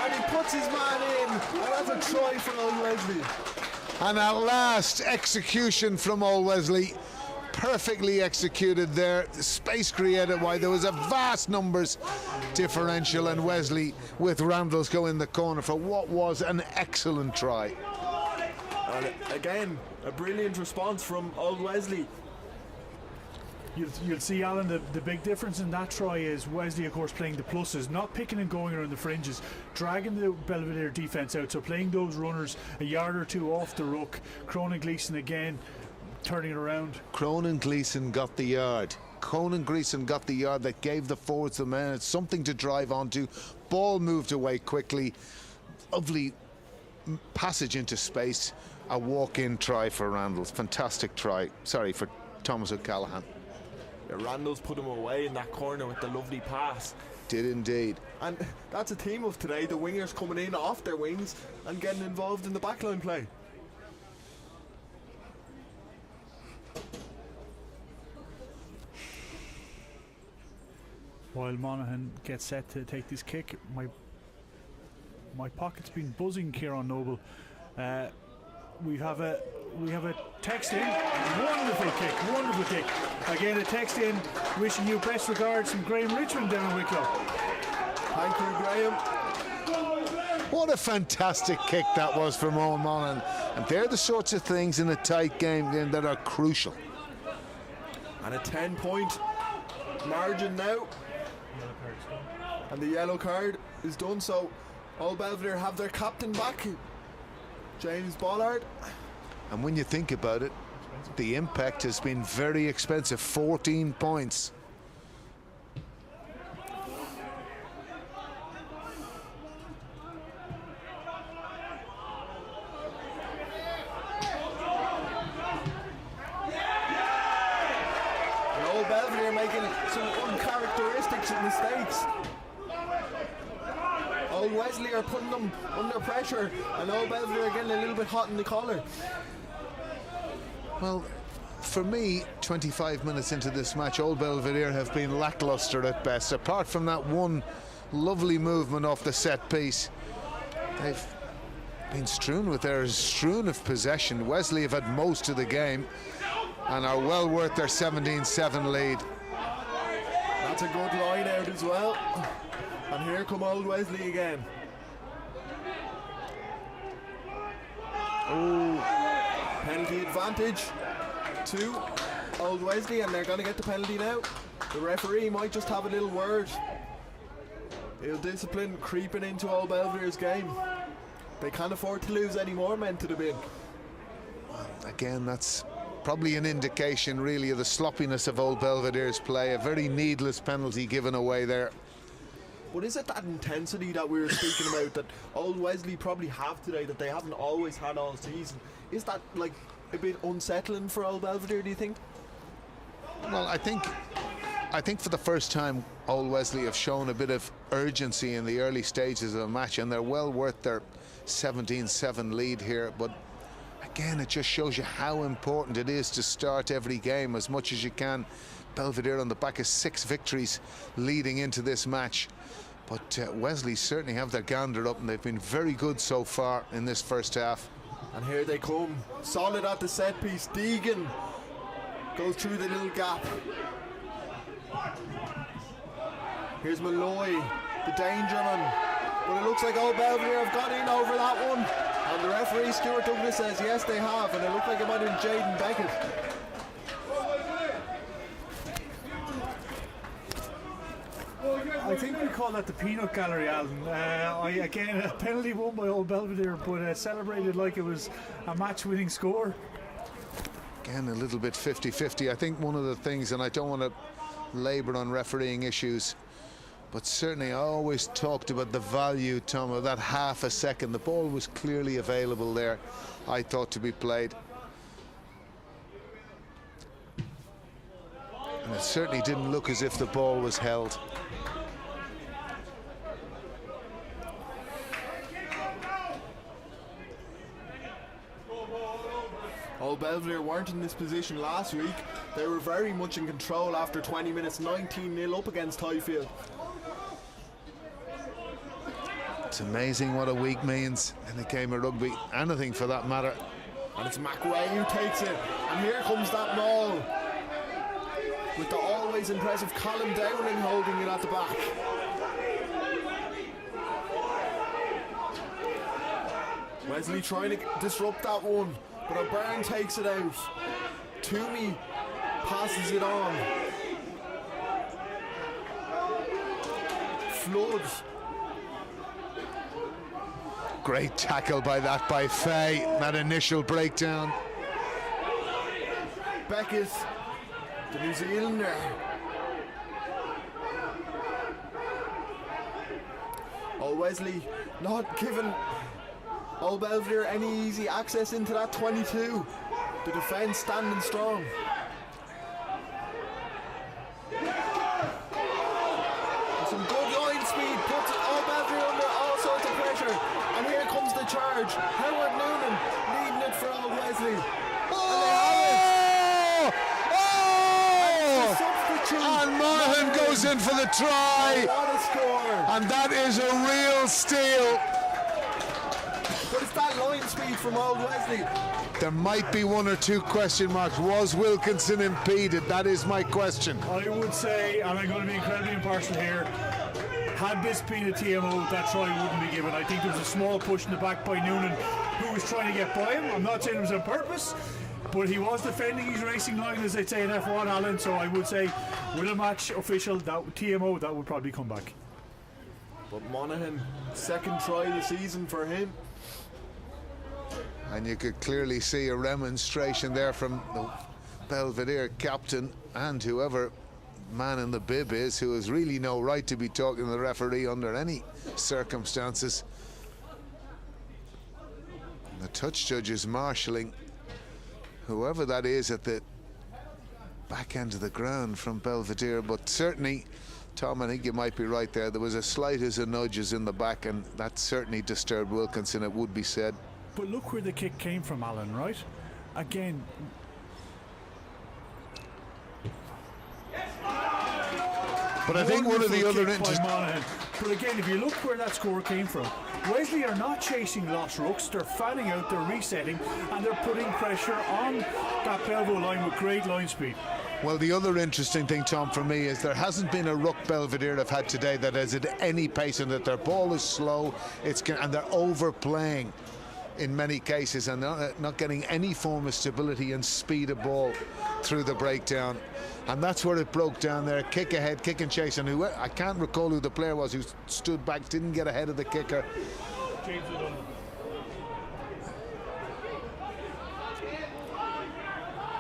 And he puts his man in. And that's a try for Old Wesley. And at last, execution from Old Wesley. Perfectly executed there. Space created wide. There was a vast numbers differential, and Wesley with Randalls go in the corner for what was an excellent try. And again, a brilliant response from Old Wesley. You'll see, Alan, the big difference in that try is Wesley, of course, playing the pluses, not picking and going around the fringes, dragging the Belvedere defence out, so playing those runners a yard or two off the ruck. Cronin Gleeson again turning it around. Cronin Gleeson got the yard. Cronin Gleeson got the yard that gave the forwards the minutes something to drive onto. Ball moved away quickly. Lovely passage into space. A walk-in try for Randalls. Fantastic try. Sorry, for Thomas O'Callaghan. Yeah, Randalls put him away in that corner with the lovely pass. Did indeed. And that's a theme of today, the wingers coming in off their wings and getting involved in the backline play. While Monaghan gets set to take this kick, my pocket's been buzzing, Kieran Noble. We have a text in. Wonderful kick. Again, a text in wishing you best regards from Graham Richmond down in Wicklow. Thank you, Graham. What a fantastic kick that was from Owen Monaghan. And they're the sorts of things in a tight game that are crucial. And a 10-point margin now. And the yellow card is done, so Old Belvedere have their captain back, James Bollard. And when you think about it, the impact has been very expensive. 14 points. And Old Belvedere making some uncharacteristic mistakes. Old Wesley are putting them under pressure, and Old Belvedere are getting a little bit hot in the collar. Well, for me, 25 minutes into this match, Old Belvedere have been lackluster at best. Apart from that one lovely movement off the set piece, they've been strewn of possession. Wesley have had most of the game and are well worth their 17-7 lead. That's a good line out as well. And here come Old Wesley again. Oh, penalty advantage to Old Wesley, and they're going to get the penalty now. The referee might just have a little word. Ill discipline creeping into Old Belvedere's game. They can't afford to lose any more men to the bin. Again, that's probably an indication really of the sloppiness of Old Belvedere's play. A very needless penalty given away there. But is it that intensity that we were speaking about that Old Wesley probably have today that they haven't always had all season? Is that like a bit unsettling for Old Belvedere, do you think? Well, I think for the first time Old Wesley have shown a bit of urgency in the early stages of the match, and they're well worth their 17-7 lead here. But again, it just shows you how important it is to start every game as much as you can. Belvedere on the back of 6 victories leading into this match. But Wesley certainly have their gander up, and they've been very good so far in this first half. And here they come, solid at the set piece. Deegan goes through the little gap. Here's Malloy, the danger man. But it looks like Old Belvedere have got in over that one. And the referee, Stuart Douglas, says yes they have. And it looked like it might have been Jaden Beckett. I think we call that the peanut gallery, Alan. Again, a penalty won by Old Belvedere, but celebrated like it was a match-winning score. Again, a little bit 50-50. I think one of the things, and I don't want to labour on refereeing issues, but certainly I always talked about the value, Tom, of that half a second. The ball was clearly available there, I thought, to be played. And it certainly didn't look as if the ball was held. Old Belvedere weren't in this position last week. They were very much in control after 20 minutes, 19-0 up against Highfield. It's amazing what a week means in a game of rugby, anything for that matter. And it's McWay who takes it. And here comes that maul, with the always impressive Colin Dowling holding it at the back. Wesley trying to disrupt that one, but O'Byrne takes it out. Toomey passes it on. Floods. Great tackle by Faye, that initial breakdown. Beckett, the New Zealander. Old Wesley not giving Old Belvedere any easy access into that 22. The defence standing strong. Some good line speed puts Old Belvedere under all sorts of pressure. And here comes the charge. Howard Noonan leading it for Old Wesley. And Monaghan goes in for the try. What a score. And that is a real steal. But it's that line speed from Old Wesley. There might be one or two question marks. Was Wilkinson impeded? That is my question. I would say, and I'm going to be incredibly impartial here, had this been a TMO, that try wouldn't be given. I think there was a small push in the back by Noonan, who was trying to get by him. I'm not saying it was on purpose, but he was defending his racing line, as they say in F1, Alan. So I would say, with a match official, that TMO, that would probably come back. But Monaghan, second try of the season for him. And you could clearly see a remonstration there from the Belvedere captain and whoever man in the bib is, who has really no right to be talking to the referee under any circumstances. And the touch judge is marshalling whoever that is at the back end of the ground from Belvedere. But certainly, Tom, I think you might be right there. There was as slight as a nudges in the back, and that certainly disturbed Wilkinson, it would be said. But look where the kick came from, Alan, right? Again. But I think one of the other But again, if you look where that score came from, Wesley are not chasing lost rooks. They're fanning out, they're resetting, and they're putting pressure on that Belvo line with great line speed. Well, the other interesting thing, Tom, for me is there hasn't been a ruck Belvedere have had today that has had any pace in it. Their ball is slow, and they're overplaying in many cases, and they're not getting any form of stability and speed of ball through the breakdown. And that's where it broke down there. Kick ahead, kick and chase, and I can't recall who the player was who stood back, didn't get ahead of the kicker.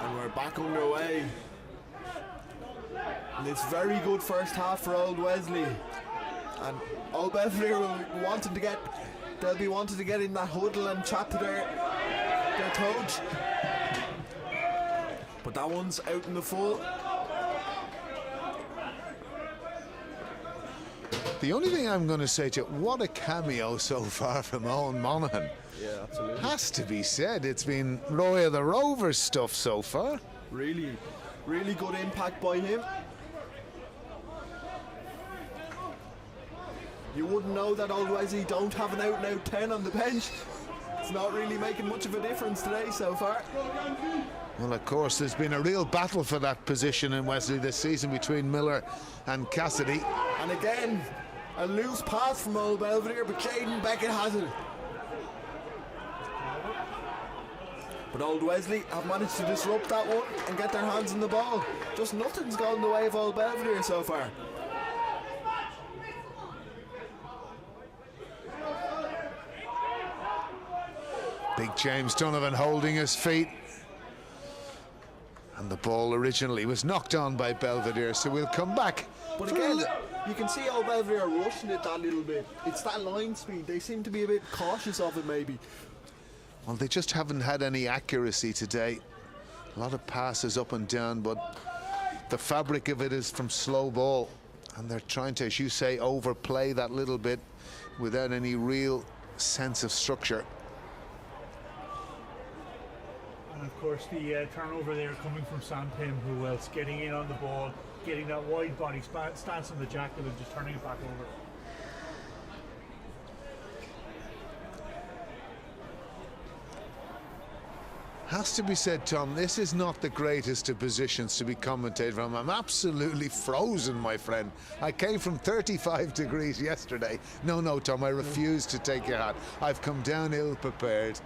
And we're back underway. And it's very good first half for Old Wesley. And Old Belvedere will they'll be wanting to get in that huddle and chat to their coach. But that one's out in the full. The only thing I'm going to say to you, what a cameo so far from Owen Monaghan. Yeah, absolutely. Has to be said. It's been Roy of the Rovers stuff so far. Really, really good impact by him. You wouldn't know that Old Wesley don't have an out-and-out 10 on the bench. It's not really making much of a difference today so far. Well, of course, there's been a real battle for that position in Wesley this season between Miller and Cassidy. And again, a loose pass from Old Belvedere, but Jaden Beckett has it. But Old Wesley have managed to disrupt that one and get their hands on the ball. Just nothing's gone the way of Old Belvedere so far. Big James Donovan holding his feet. And the ball originally was knocked on by Belvedere, so we'll come back. But again, you can see Old Belvedere rushing it that little bit. It's that line speed. They seem to be a bit cautious of it, maybe. Well, they just haven't had any accuracy today. A lot of passes up and down, but the fabric of it is from slow ball. And they're trying to, as you say, overplay that little bit without any real sense of structure. And of course the turnover there coming from Sam Pym, who else getting in on the ball, getting that wide body stance on the jacket and just turning it back over. Has to be said, Tom, this is not the greatest of positions to be commentated from. I'm absolutely frozen, my friend. I came from 35 degrees yesterday. No, Tom, I refuse to take your hat. I've come down ill-prepared.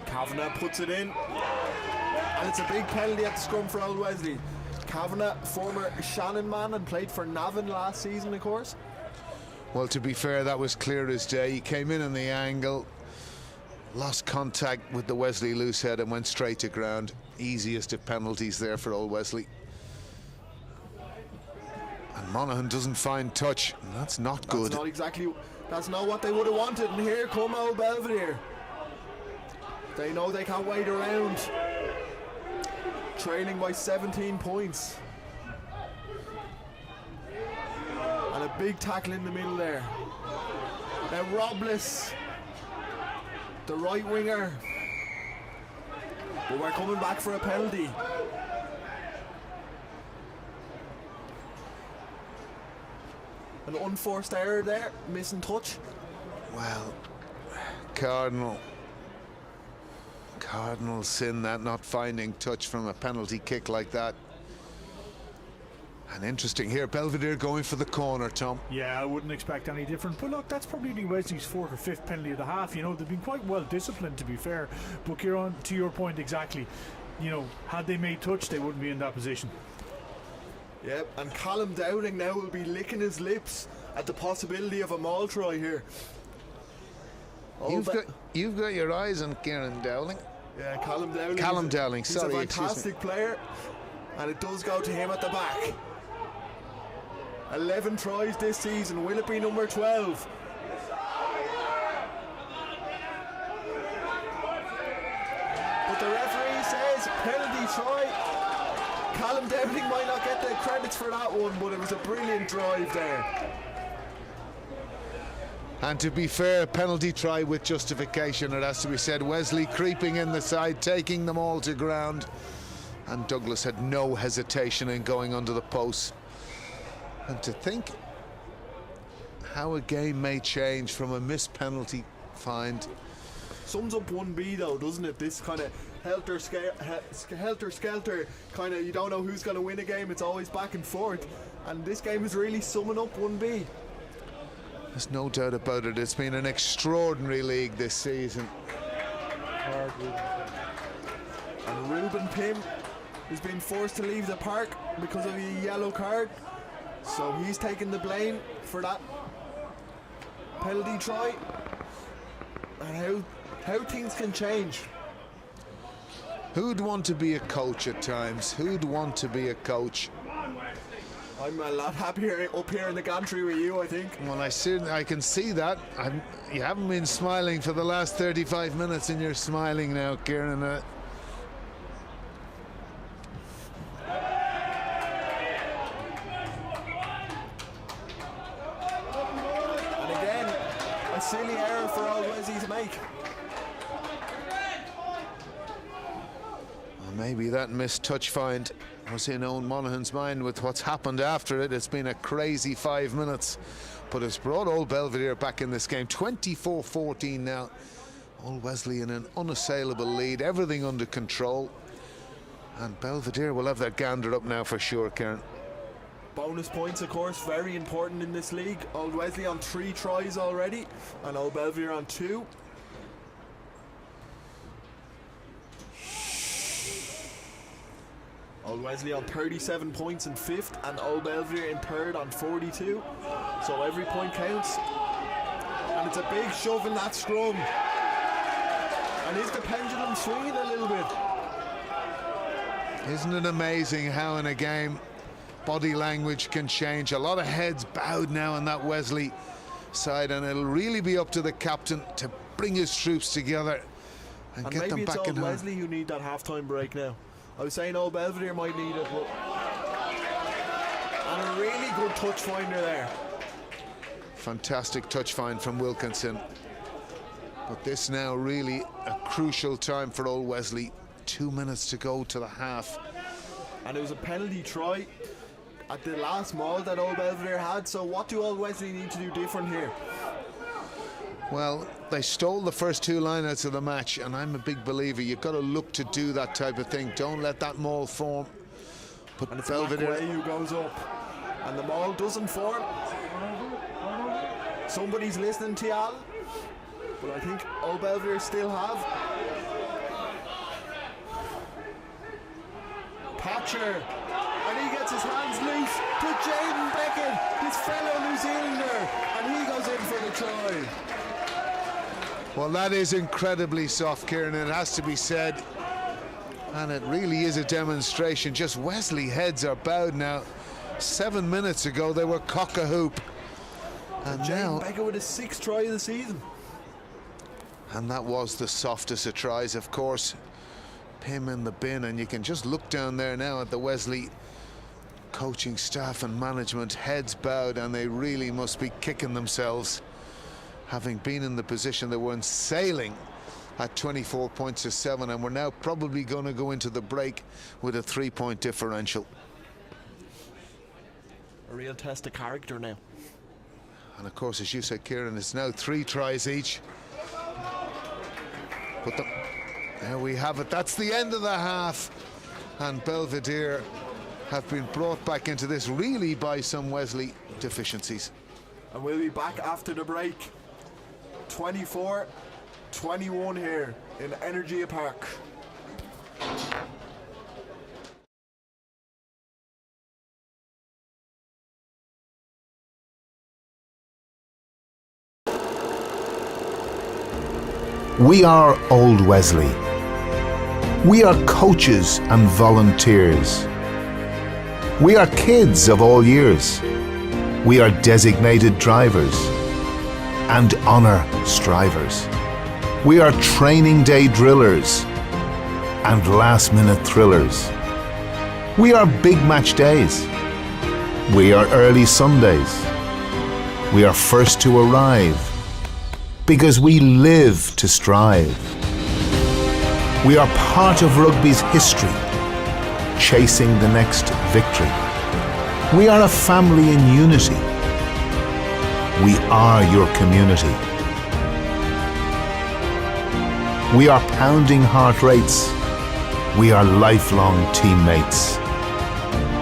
Kavanagh puts it in, and it's a big penalty at the scrum for Old Wesley. Kavanagh, former Shannon man, and played for Navan last season, of course. Well, to be fair, that was clear as day. He came in on the angle, lost contact with the Wesley loose head and went straight to ground. Easiest of penalties there for Old Wesley. And Monaghan doesn't find touch, and that's not good. That's not what they would have wanted, and here come Old Belvedere. They know they can't wait around. Trailing by 17 points. And a big tackle in the middle there. Now Robles, the right winger. But we're coming back for a penalty. An unforced error there, missing touch. Well, Cardinal sin that, not finding touch from a penalty kick like that. And interesting here, Belvedere going for the corner, Tom. Yeah, I wouldn't expect any different. But look, that's probably only Wesley's fourth or fifth penalty of the half. You know, they've been quite well disciplined, to be fair. But Kieran, to your point exactly, you know, had they made touch, they wouldn't be in that position. Yep, and Callum Dowling now will be licking his lips at the possibility of a maul try here. You've got your eyes on Kieran Dowling. Yeah, Callum Dowling. Callum Dowling, he's sorry, a fantastic player, and it does go to him at the back. 11 tries this season. Will it be number 12? But the referee says penalty try. Callum Dowling might not get the credits for that one, but it was a brilliant drive there. And to be fair, penalty try with justification, it has to be said. Wesley creeping in the side, taking them all to ground. And Douglas had no hesitation in going under the post. And to think how a game may change from a missed penalty find sums up 1B though, doesn't it? This kind of helter-skelter kind of, you don't know who's going to win a game. It's always back and forth, and this game is really summing up 1B. There's no doubt about it. It's been an extraordinary league this season. And Ruben Pym has been forced to leave the park because of a yellow card, so he's taking the blame for that penalty try. And how things can change. Who'd want to be a coach at times? Who'd want to be a coach? I'm a lot happier up here in the gantry with you, I think. Well, I can see that. You haven't been smiling for the last 35 minutes, and you're smiling now, Kieran. And again, a silly error for old Wesley to make. Well, maybe that missed touch find was in Owen Monaghan's mind with what's happened after it. It's been a crazy 5 minutes, but it's brought Old Belvedere back in this game. 24-14 now. Old Wesley in an unassailable lead, everything under control, and Belvedere will have their gander up now for sure, Kieran. Bonus points, of course, very important in this league. Old Wesley on 3 tries already, and Old Belvedere on 2. Old Wesley on 37 points in 5th, and Old Belvedere in 3rd on 42. So every point counts. And it's a big shove in that scrum. And is the pendulum swinging a little bit? Isn't it amazing how in a game body language can change? A lot of heads bowed now on that Wesley side, and it'll really be up to the captain to bring his troops together and get them back in. Maybe it's Old Wesley who need that half-time break now. I was saying Old Belvedere might need it, but... and a really good touch finder there. Fantastic touch find from Wilkinson. But this now really a crucial time for Old Wesley. 2 minutes to go to the half. And it was a penalty try at the last maul that Old Belvedere had, so what do Old Wesley need to do different here? Well, they stole the first 2 lineouts of the match, and I'm a big believer. You've got to look to do that type of thing. Don't let that maul form. But And it's Belvedere who goes up, and the maul doesn't form. Somebody's listening to Al, but I think Old Belvedere still have. Patcher, and he gets his hands loose to Jaden Beckett, his fellow New Zealander, and he goes in for the try. Well, that is incredibly soft, Kieran, it has to be said. And it really is a demonstration. Just Wesley heads are bowed now. 7 minutes ago, they were cock-a-hoop. And now... Jaden Beckett with his 6th try of the season. And that was the softest of tries, of course. Pym in the bin, and you can just look down there now at the Wesley coaching staff and management, heads bowed, and they really must be kicking themselves, having been in the position they were in, sailing at 24 points to 7, and we're now probably going to go into the break with a 3-point differential. A real test of character now. And of course, as you said, Kieran, it's now 3 tries each. But there we have it. That's the end of the half, and Belvedere have been brought back into this really by some Wesley deficiencies. And we'll be back after the break. 24-21 here in Energia Park. We are Old Wesley. We are coaches and volunteers. We are kids of all years. We are designated drivers and honor strivers. We are training day drillers and last-minute thrillers. We are big match days. We are early Sundays. We are first to arrive because we live to strive. We are part of rugby's history, chasing the next victory. We are a family in unity. We are your community. We are pounding heart rates. We are lifelong teammates.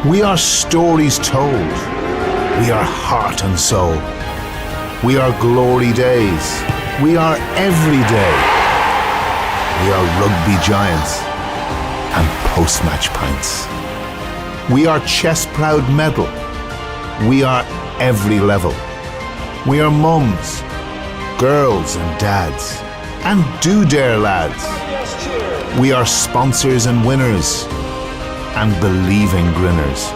We are stories told. We are heart and soul. We are glory days. We are every day. We are rugby giants and post-match pints. We are chest-proud medal. We are every level. We are mums, girls and dads, and do dare lads. We are sponsors and winners, and believing grinners.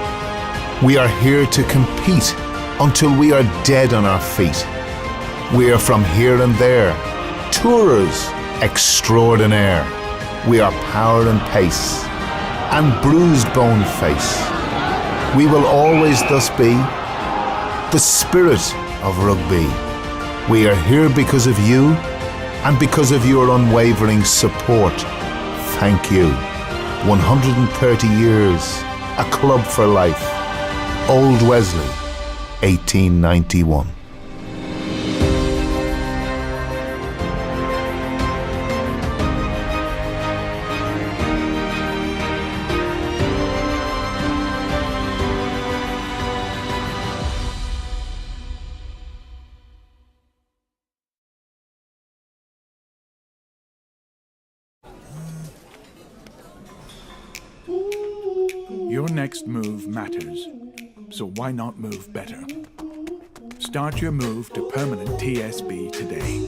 We are here to compete until we are dead on our feet. We are from here and there, tourers extraordinaire. We are power and pace, and bruised bone face. We will always thus be the spirit of rugby. We are here because of you, and because of your unwavering support. Thank you. 130 years, a club for life. Old Wesley, 1891. Your next move matters, so why not move better? Start your move to permanent TSB today.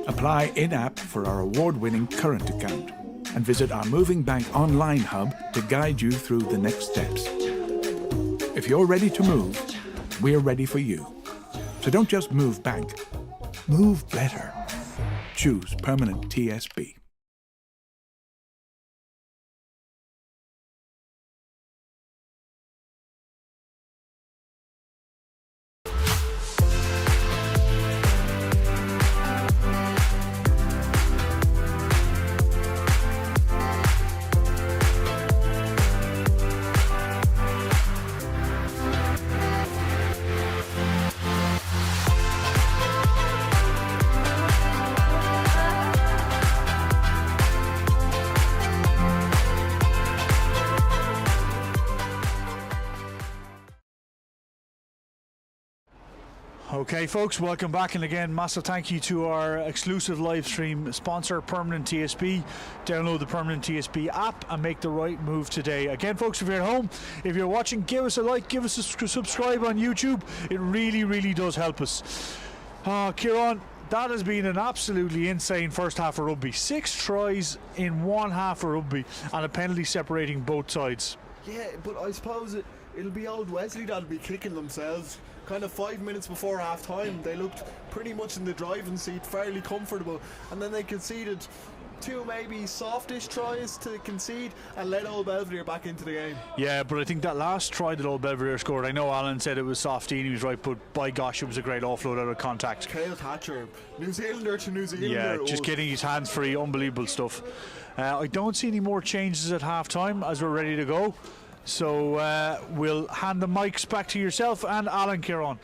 Apply in-app for our award-winning current account and visit our Moving Bank online hub to guide you through the next steps. If you're ready to move, we're ready for you. So don't just move bank, move better. Choose permanent TSB. Okay folks, welcome back, and again massive thank you to our exclusive live stream sponsor Permanent TSB. Download the Permanent TSB app and make the right move today. Again folks, if you're at home, if you're watching, give us a like, give us a subscribe on YouTube. It really does help us. Kieran, that has been an absolutely insane first half of rugby. 6 tries in one half of rugby and a penalty separating both sides. Yeah, but I suppose it'll be Old Wesley that'll be kicking themselves. Kind of 5 minutes before half time, they looked pretty much in the driving seat, fairly comfortable, and then they conceded 2 maybe softish tries to concede and let Old Belvedere back into the game. Yeah, but I think that last try that Old Belvedere scored, I know Alan said it was softy and he was right, but by gosh, it was a great offload out of contact. Cale Thatcher, New Zealander to New Zealander. Yeah, just getting his hands free, unbelievable stuff. I don't see any more changes at half time as we're ready to go. So we'll hand the mics back to yourself and Alan, Kieran.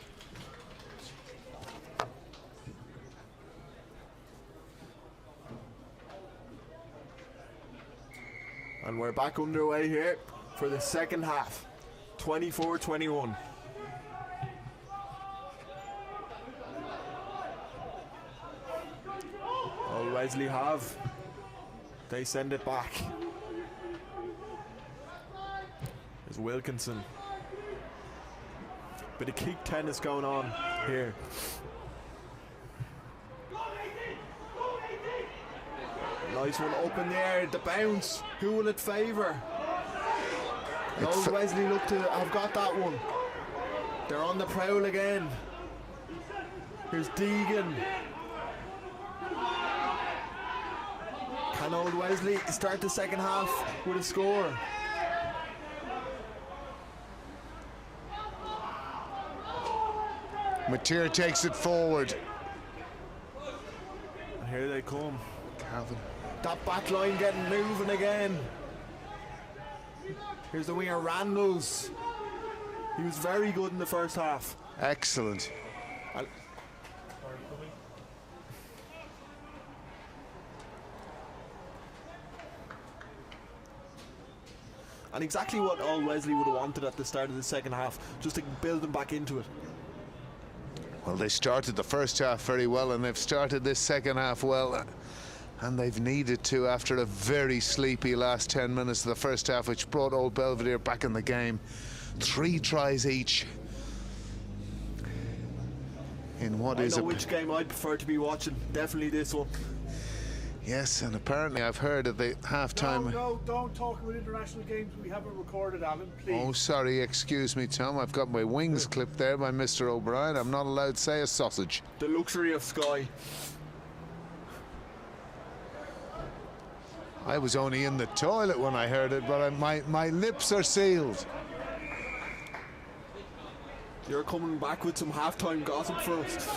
And we're back underway here for the second half, 24-21. Old Wesley have. They send it back. There's Wilkinson. Bit of kick tennis going on here. Nice one up in the air, the bounce. Who will it favour? Old Wesley look to have got that one. They're on the prowl again. Here's Deegan. Can Old Wesley start the second half with a score? Mateer takes it forward. And here they come. Calvin. That back line getting moving again. Here's the winger Randalls. He was very good in the first half. Excellent. And exactly what Old Wesley would have wanted at the start of the second half, just to build them back into it. Well, they started the first half very well, and they've started this second half well. And they've needed to after a very sleepy last 10 minutes of the first half, which brought Old Belvedere back in the game. 3 tries each. In what is I know which game I'd prefer to be watching. Definitely this one. Yes, and apparently I've heard at the half-time... No, don't talk about international games. We haven't recorded, Alan, please. Oh, sorry, excuse me, Tom. I've got my wings clipped there by Mr. O'Brien. I'm not allowed to say a sausage. The luxury of Sky. I was only in the toilet when I heard it, but my lips are sealed. You're coming back with some halftime gossip for us.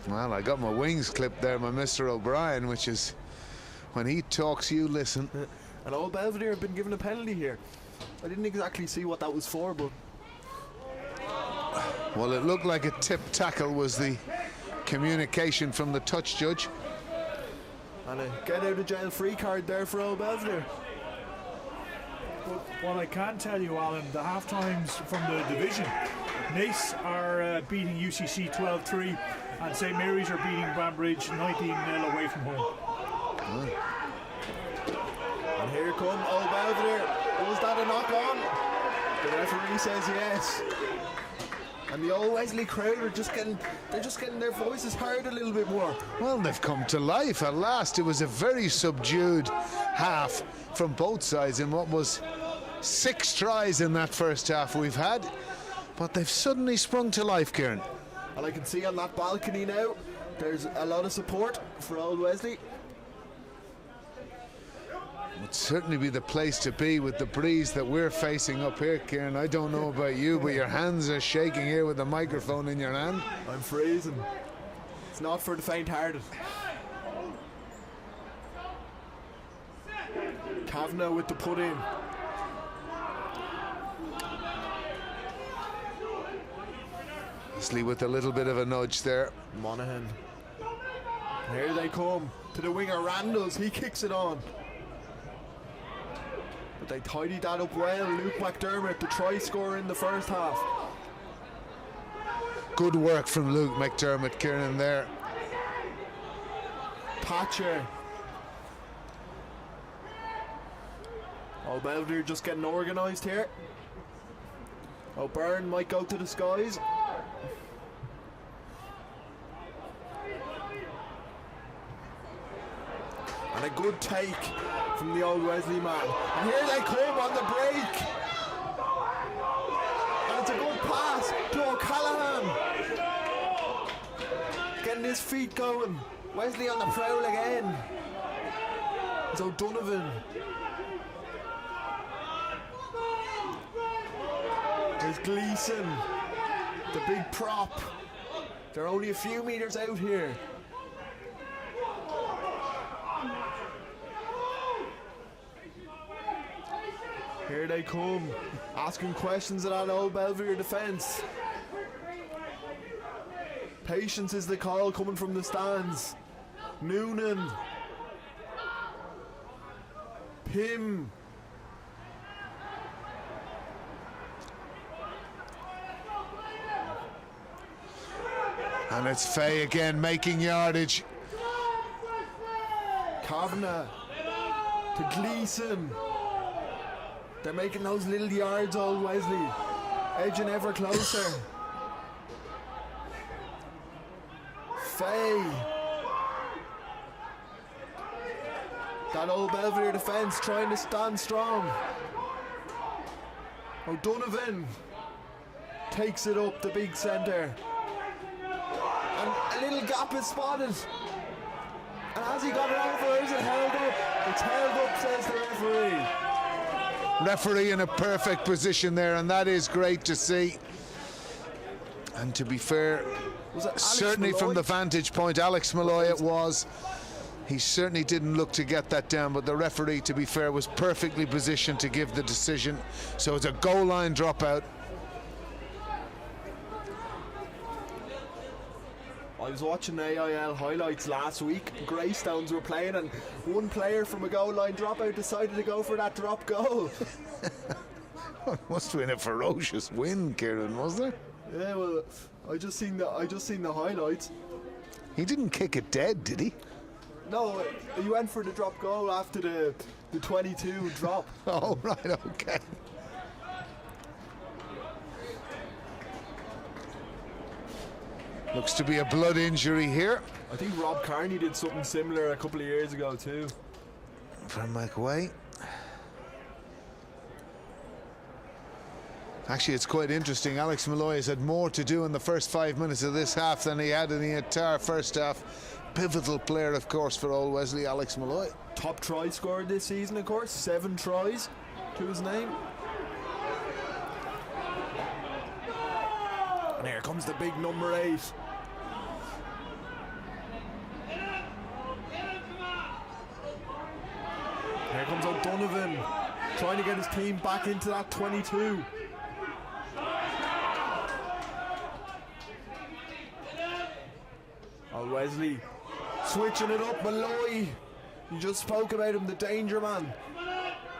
Well, I got my wings clipped there by Mr. O'Brien, which is when he talks, you listen. And Old Belvedere have been given a penalty here. I didn't exactly see what that was for, but... Well, it looked like a tip tackle was the communication from the touch judge. And a get out of jail free card there for Old Belvedere. What I can tell you, Alan, the half times from the division, Nace are beating UCC 12-3, and St Mary's are beating Banbridge 19-0 away from home. And here come Old Belvedere. Was that a knock on? The referee says yes. And the Old Wesley crowd are just getting their voices heard a little bit more. Well, they've come to life at last. It was a very subdued half from both sides in what was 6 tries in that first half we've had. But they've suddenly sprung to life, Kieran. And I can see on that balcony now, there's a lot of support for Old Wesley. Would certainly be the place to be with the breeze that we're facing up here, Kieran. I don't know about you, but your hands are shaking here with the microphone in your hand. I'm freezing. It's not for the faint-hearted. Kavanagh with the put-in. Wesley with a little bit of a nudge there. Monaghan. Here they come to the winger Randalls. He kicks it on. But they tidied that up well. Luke McDermott, the try scorer in the first half. Good work from Luke McDermott, Kieran, there. Patcher. Old Belvedere just getting organised here. O'Byrne might go to the skies. And a good take from the Old Wesley man. And here they come on the break. And it's a good pass to O'Callaghan. Getting his feet going. Wesley on the prowl again. It's O'Donovan. There's Gleeson, the big prop. They're only a few meters out here. Here they come, asking questions of that Old Belvedere defence. Patience is the call coming from the stands. Noonan. Pym. And it's Faye again making yardage. Kavanagh to Gleeson. They're making those little yards, Old Wesley. Edging ever closer. Faye. That Old Belvedere defence trying to stand strong. O'Donovan takes it up the big centre. And a little gap is spotted. And has he got it over or is it held up? It's held up, says the referee. Referee in a perfect position there, and that is great to see. And to be fair, certainly Malloy? from the vantage point, Alex Malloy it was. He certainly didn't look to get that down, but the referee, to be fair, was perfectly positioned to give the decision. So it's a goal line dropout. I was watching AIL highlights last week. Greystones were playing, and one player from a goal line dropout decided to go for that drop goal. Must have been a ferocious win, Kieran, was there? Yeah, well, I just seen the highlights. He didn't kick it dead, did he? No, he went for the drop goal after the 22 drop. Oh, right, okay. Looks to be a blood injury here. I think Rob Carney did something similar a couple of years ago too. From McWay. Actually, it's quite interesting. Alex Malloy has had more to do in the first 5 minutes of this half than he had in the entire first half. Pivotal player, of course, for Old Wesley, Alex Malloy. Top try scored this season, of course. 7 tries to his name. And here comes the big number 8. Here comes O'Donovan, trying to get his team back into that 22. Oh, Wesley switching it up. Malloy, you just spoke about him, the danger man.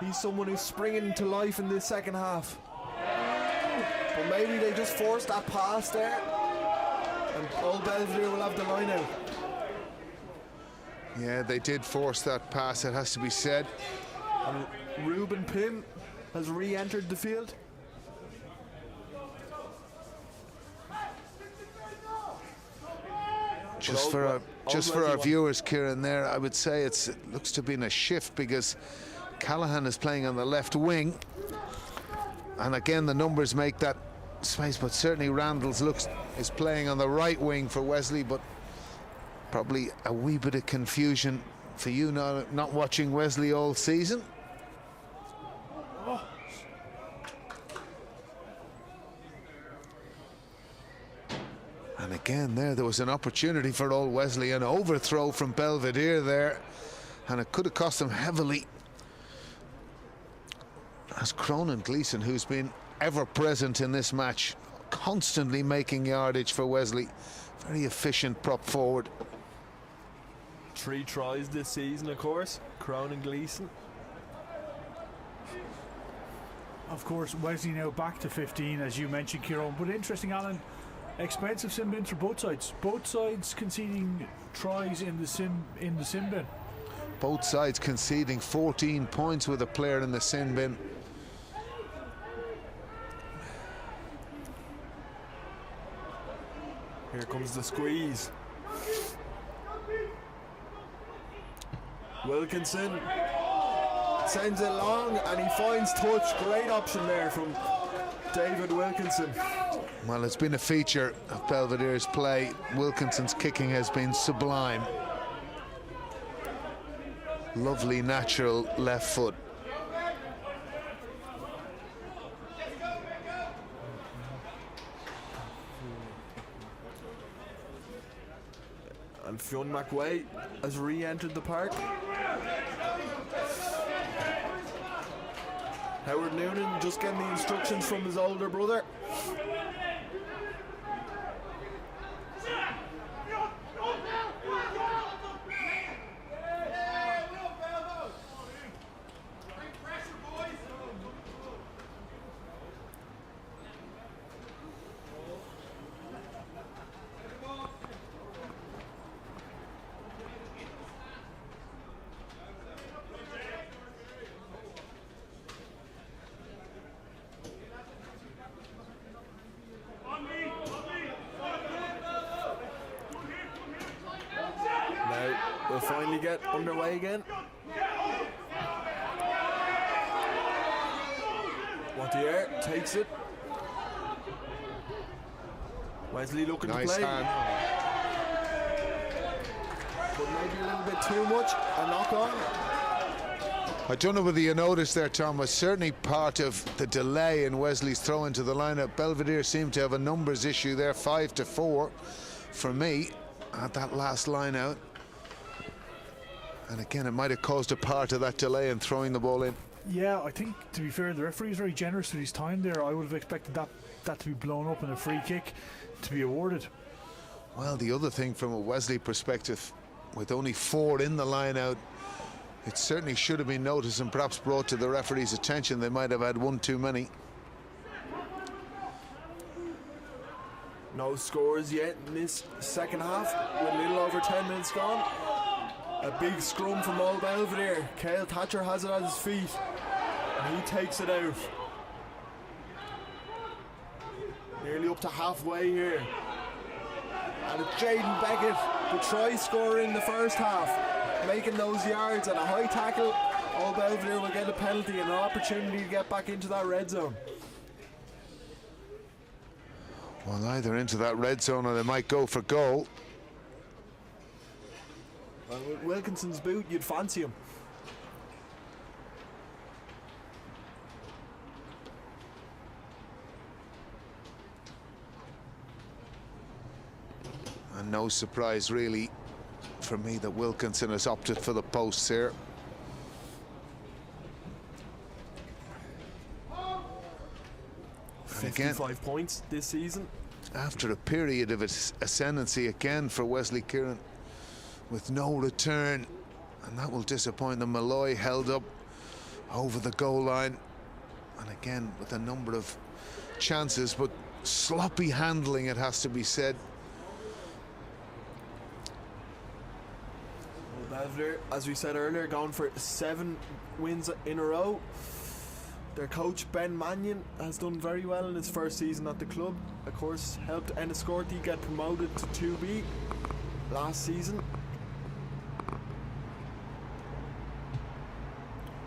He's someone who's springing to life in this second half. But maybe they just forced that pass there, and Old Belvedere will have the line out. Yeah, they did force that pass, it has to be said. And Ruben Pym has re-entered the field. Just for our viewers, Kieran, there, I would say it looks to be in a shift because Callahan is playing on the left wing. And again, the numbers make that space, but certainly Randall's is playing on the right wing for Wesley, but probably a wee bit of confusion for you not watching Wesley all season. And again there was an opportunity for Old Wesley, an overthrow from Belvedere there, and it could have cost them heavily. As Cronin Gleeson, who's been ever present in this match, constantly making yardage for Wesley, very efficient prop forward. 3 tries this season, of course. Cronin Gleeson. Of course, Wesley now back to 15, as you mentioned, Kieran. But interesting, Alan, expensive sin bins for both sides. Both sides conceding tries in the sin bin. Both sides conceding 14 points with a player in the sin bin. Here comes the squeeze. Wilkinson sends it long, and he finds touch. Great option there from David Wilkinson. Well, it's been a feature of Belvedere's play. Wilkinson's kicking has been sublime. Lovely natural left foot. And Fionn McWay has re-entered the park. Howard Noonan just getting the instructions from his older brother. We'll finally get underway again. Montier takes it. Wesley looking Nice to play. hand. But maybe a little bit too much. A knock on. I don't know whether you noticed there, Tom, was certainly part of the delay in Wesley's throw into the lineup. Belvedere seemed to have a numbers issue there, 5-4 for me at that last line out. And again, it might have caused a part of that delay in throwing the ball in. Yeah, I think, to be fair, the referee is very generous with his time there. I would have expected that to be blown up and a free kick to be awarded. Well, the other thing from a Wesley perspective, with only 4 in the line out, it certainly should have been noticed and perhaps brought to the referee's attention. They might have had 1 too many. No scores yet in this second half, with a little over 10 minutes gone. A big scrum from Old Belvedere. Cale Thatcher has it at his feet, and he takes it out. Nearly up to halfway here. And it's Jaden Beckett, the try scorer in the first half, making those yards, and a high tackle. Old Belvedere will get a penalty and an opportunity to get back into that red zone. Well, either into that red zone or they might go for goal. Well, with Wilkinson's boot, you'd fancy him. And no surprise really for me that Wilkinson has opted for the posts here. And again, 55 points this season. After a period of ascendancy again for Wesley Kieran, with no return, and that will disappoint them. Malloy held up over the goal line, and again with a number of chances, but sloppy handling, it has to be said. Belvedere, as we said earlier, gone for 7 wins in a row. Their coach Ben Mannion has done very well in his first season at the club. Of course, helped Enniscorthy get promoted to 2B last season.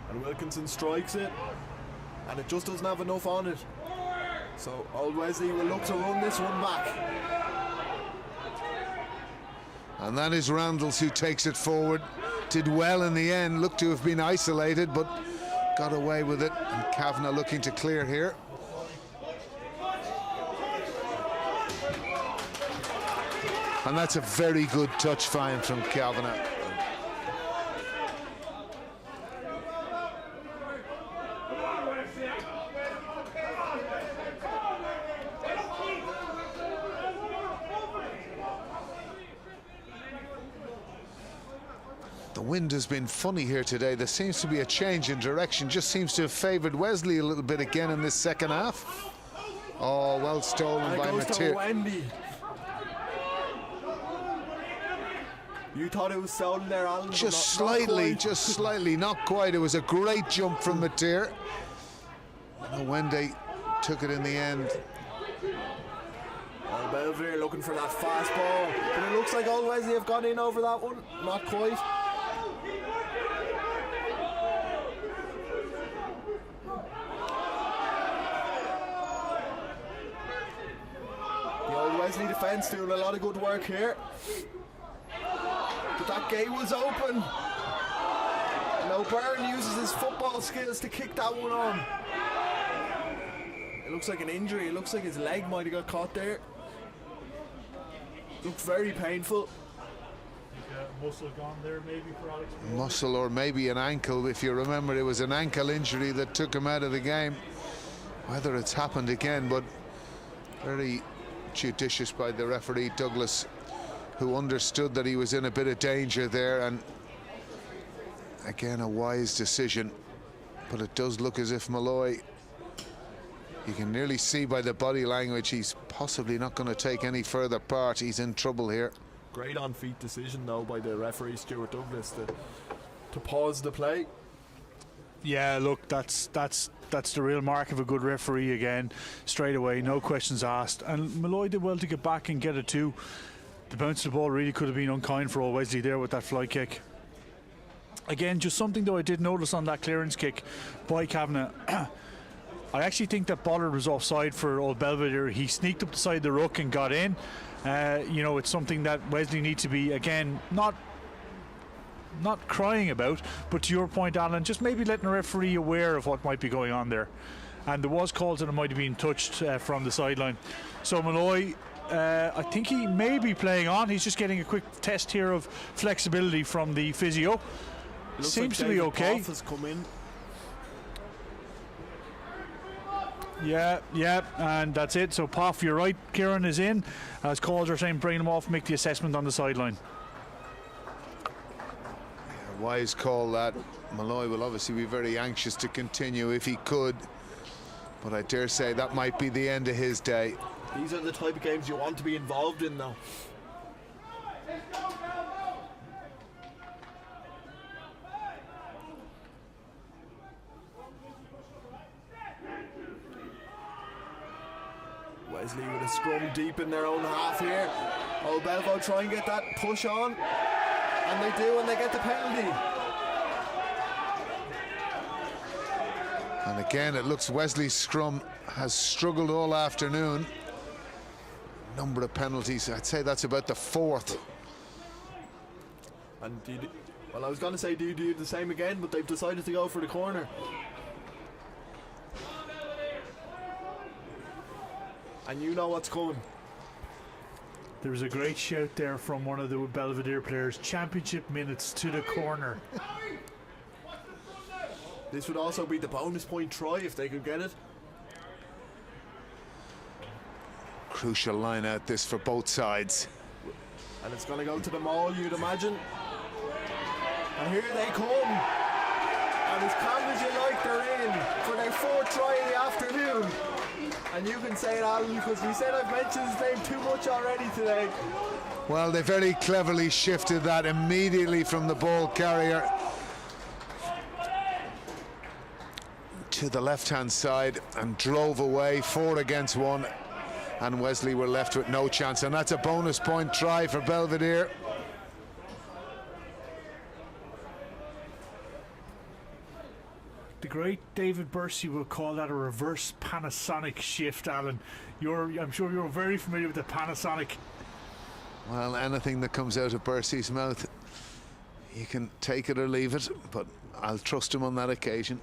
And Wilkinson strikes it, and it just doesn't have enough on it. So Old Wesley will look to run this one back. And that is Randalls who takes it forward. Did well in the end, looked to have been isolated, but got away with it. And Kavanagh looking to clear here. And that's a very good touch find from Kavanagh. The wind has been funny here today. There seems to be a change in direction. Just seems to have favoured Wesley a little bit again in this second half. Oh, well stolen by Mateer. Wendy. You thought it was stolen there, Alan? Just slightly, not quite. It was a great jump from Mateer. And Wendy took it in the end. Old Belvedere looking for that fast ball, but it looks like Old Wesley have gone in over that one. Not quite. The Old Wesley defence doing a lot of good work here. But that gate was open. And O'Byrne uses his football skills to kick that one on. It looks like an injury. It looks like his leg might have got caught there. Looked very painful. Muscle gone there maybe for Alex. Muscle or maybe an ankle. If you remember, it was an ankle injury that took him out of the game. Whether it's happened again, but very judicious by the referee Douglas, who understood that he was in a bit of danger there, and again a wise decision. But it does look as if Malloy, you can nearly see by the body language, he's possibly not going to take any further part. He's in trouble here. Great on-feet decision though by the referee Stuart Douglas to pause the play. Yeah, look, that's the real mark of a good referee again. Straight away, no questions asked. And Malloy did well to get back and get it too. The bounce of the ball really could have been unkind for Old Wesley there with that fly kick. Again, just something though I did notice on that clearance kick by Kavanagh. I actually think that Bollard was offside for Old Belvedere. He sneaked up the side of the ruck and got in. You know, it's something that Wesley needs to be, again, not crying about, but to your point, Alan, just maybe letting the referee aware of what might be going on there. And there was calls that it might have been touched from the sideline. So Malloy, I think he may be playing on. He's just getting a quick test here of flexibility from the physio. Seems like to be okay. Has come in. Yeah, and that's it. So Poff, you're right, Kieran is in. As calls are saying, bring him off, make the assessment on the sideline. Wise call that. Malloy will obviously be very anxious to continue if he could, but I dare say that might be the end of his day. These are the type of games you want to be involved in now. Wesley with a scrum deep in their own half here. Old Belvo try and get that push on, and they do, and they get the penalty. And again, it looks Wesley's scrum has struggled all afternoon. Number of penalties, I'd say that's about the fourth. And well, I was going to say do you do the same again, but they've decided to go for the corner. And you know what's coming. There was a great shout there from one of the Belvedere players. Championship minutes to the corner. This would also be the bonus point try if they could get it. Crucial line out this for both sides. And it's going to go to the maul, you'd imagine. And here they come. And as calm as you like, they're in for their fourth try of the afternoon. And you can say it, Alan, because we said I've mentioned his name too much already today. Well, they very cleverly shifted that immediately from the ball carrier to the left-hand side and drove away 4 against 1, and Wesley were left with no chance, and that's a bonus point try for Belvedere. The great David Bursey will call that a reverse Panasonic shift, Alan. I'm sure you're very familiar with the Panasonic. Well, anything that comes out of Bursey's mouth, you can take it or leave it, but I'll trust him on that occasion.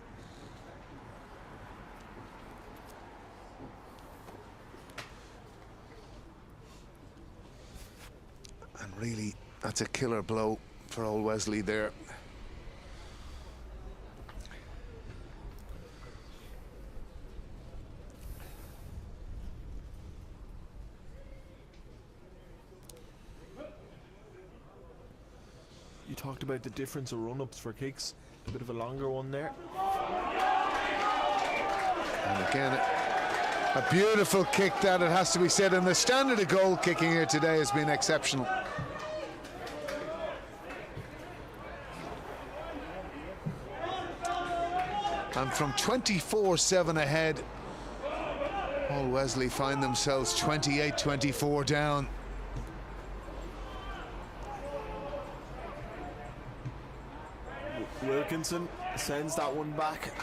And really, that's a killer blow for old Wesley there. You talked about the difference of run-ups for kicks. A bit of a longer one there. And again, a beautiful kick that, it has to be said, and the standard of goal kicking here today has been exceptional. And from 24-7 ahead, old Wesley find themselves 28-24 down. Wilkinson sends that one back.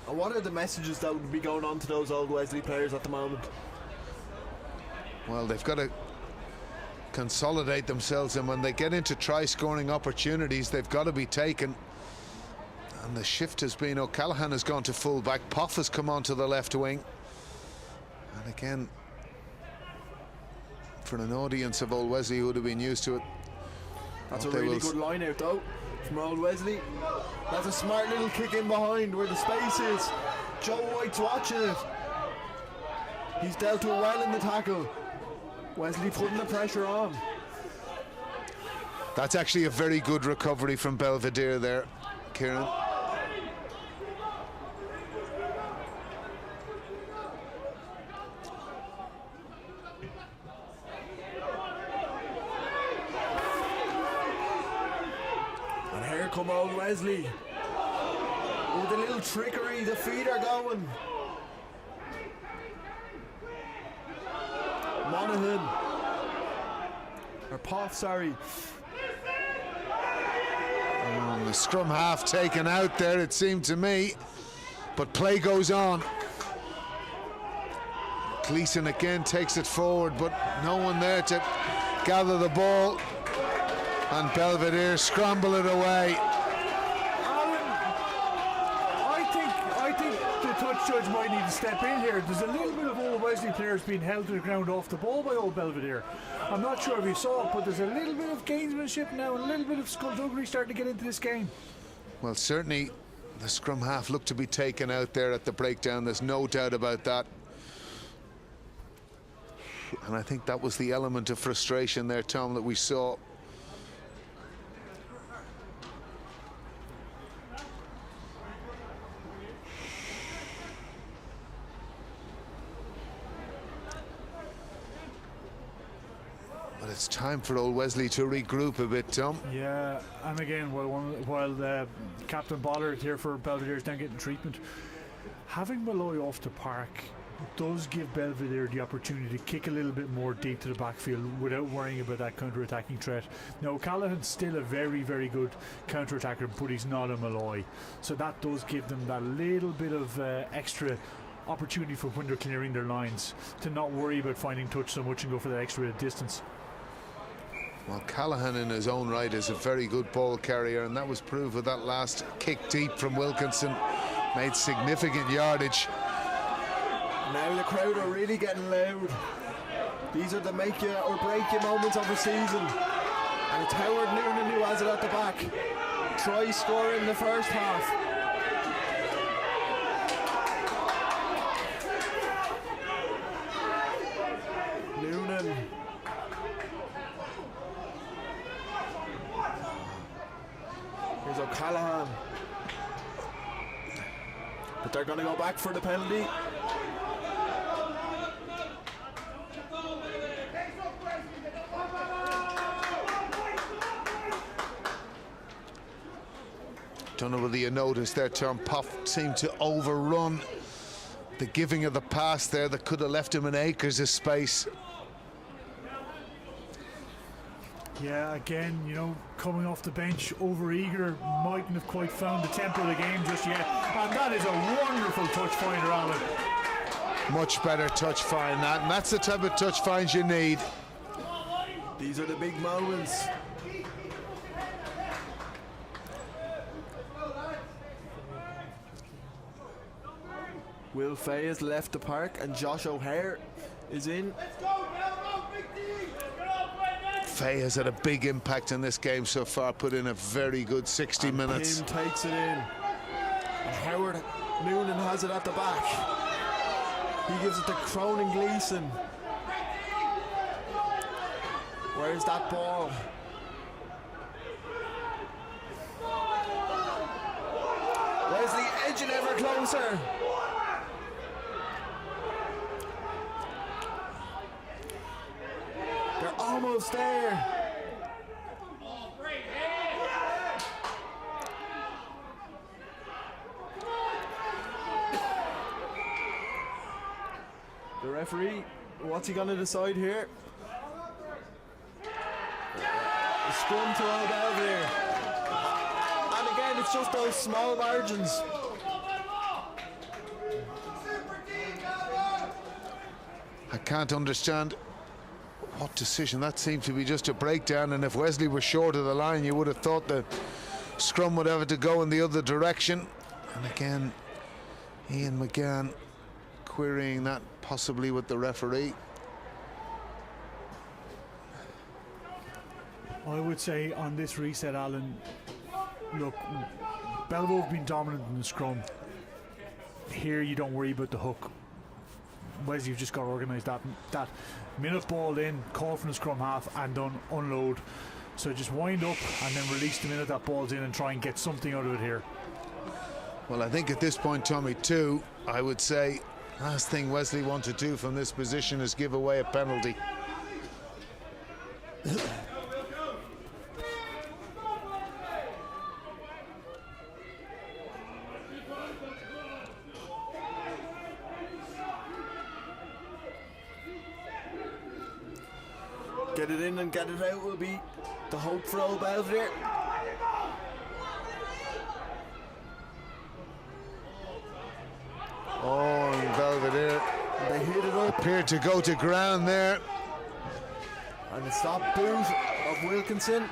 And what are the messages that would be going on to those old Wesley players at the moment? Well, they've got to consolidate themselves, and when they get into try-scoring opportunities, they've got to be taken. And the shift has been O'Callaghan has gone to full-back, Poff has come onto the left wing. And again, for an audience of old Wesley who would have been used to it, that's a really good line out though from old Wesley. That's a smart little kick in behind where the space is. Joe White's watching it. He's dealt with well in the tackle. Wesley putting the pressure on. That's actually a very good recovery from Belvedere there, Kieran. And here come old Wesley. With a little trickery, the feet are going. Monaghan. Or Poff, sorry. The scrum half taken out there, it seemed to me, but play goes on. Gleeson again takes it forward, but no one there to gather the ball, and Belvedere scramble it away. Alan, I think the touch judge might need to step in here. There's a little bit of Wesley players being held to the ground off the ball by Old Belvedere. I'm not sure if you saw it, but there's a little bit of gamesmanship now and a little bit of skullduggery starting to get into this game. Well, certainly the scrum half looked to be taken out there at the breakdown. There's no doubt about that. And I think that was the element of frustration there, Tom, that we saw. But it's time for old Wesley to regroup a bit, Tom. Yeah, and again, while Captain Bollard here for Belvedere is down getting treatment, having Malloy off the park does give Belvedere the opportunity to kick a little bit more deep to the backfield without worrying about that counter-attacking threat. Now, Callahan's still a very, very good counter-attacker, but he's not a Malloy. So that does give them that little bit of extra opportunity for when they're clearing their lines to not worry about finding touch so much and go for that extra distance. Well, Callahan in his own right is a very good ball carrier, and that was proved with that last kick deep from Wilkinson. Made significant yardage. Now the crowd are really getting loud. These are the make you or break you moments of the season. And it's Howard Noonan who has it at the back. Try score in the first half. Noonan. Here's O'Callaghan. But they're going to go back for the penalty. Don't know whether you noticed there, Tom, Puff seemed to overrun the giving of the pass there that could have left him in acres of space. Yeah, again, you know, coming off the bench, over-eager, mightn't have quite found the tempo of the game just yet. And that is a wonderful touch finder, Alan. Much better touch find that, and that's the type of touch finds you need. These are the big moments. Will Fay has left the park and Josh O'Hare is in. Fay has had a big impact in this game so far, put in a very good 60 minutes. Tim takes it in. And Howard Noonan has it at the back. He gives it to Cronin Gleeson. Where's that ball? Wesley edging ever closer. They're almost there. The referee, what's he going to decide here? A scrum to Old Belvedere. And again, it's just those small margins. I can't understand what decision. That seemed to be just a breakdown, and if Wesley was short of the line, you would have thought the scrum would have it to go in the other direction. And again, Ian McGann querying that possibly with the referee. I would say on this reset, Alan, look, Belvo have been dominant in the scrum. Here you don't worry about the hook. Wesley, you've just got to organise that minute ball in, call from the scrum half and then unload. So just wind up and then release the minute that ball's in and try and get something out of it here. Well, I think at this point, Tommy, too, I would say last thing Wesley want to do from this position is give away a penalty. Get it in and get it out will be the hope for Old Belvedere. Oh, and Belvedere They hit it up. appeared to go to ground there. And the stop boot of Wilkinson.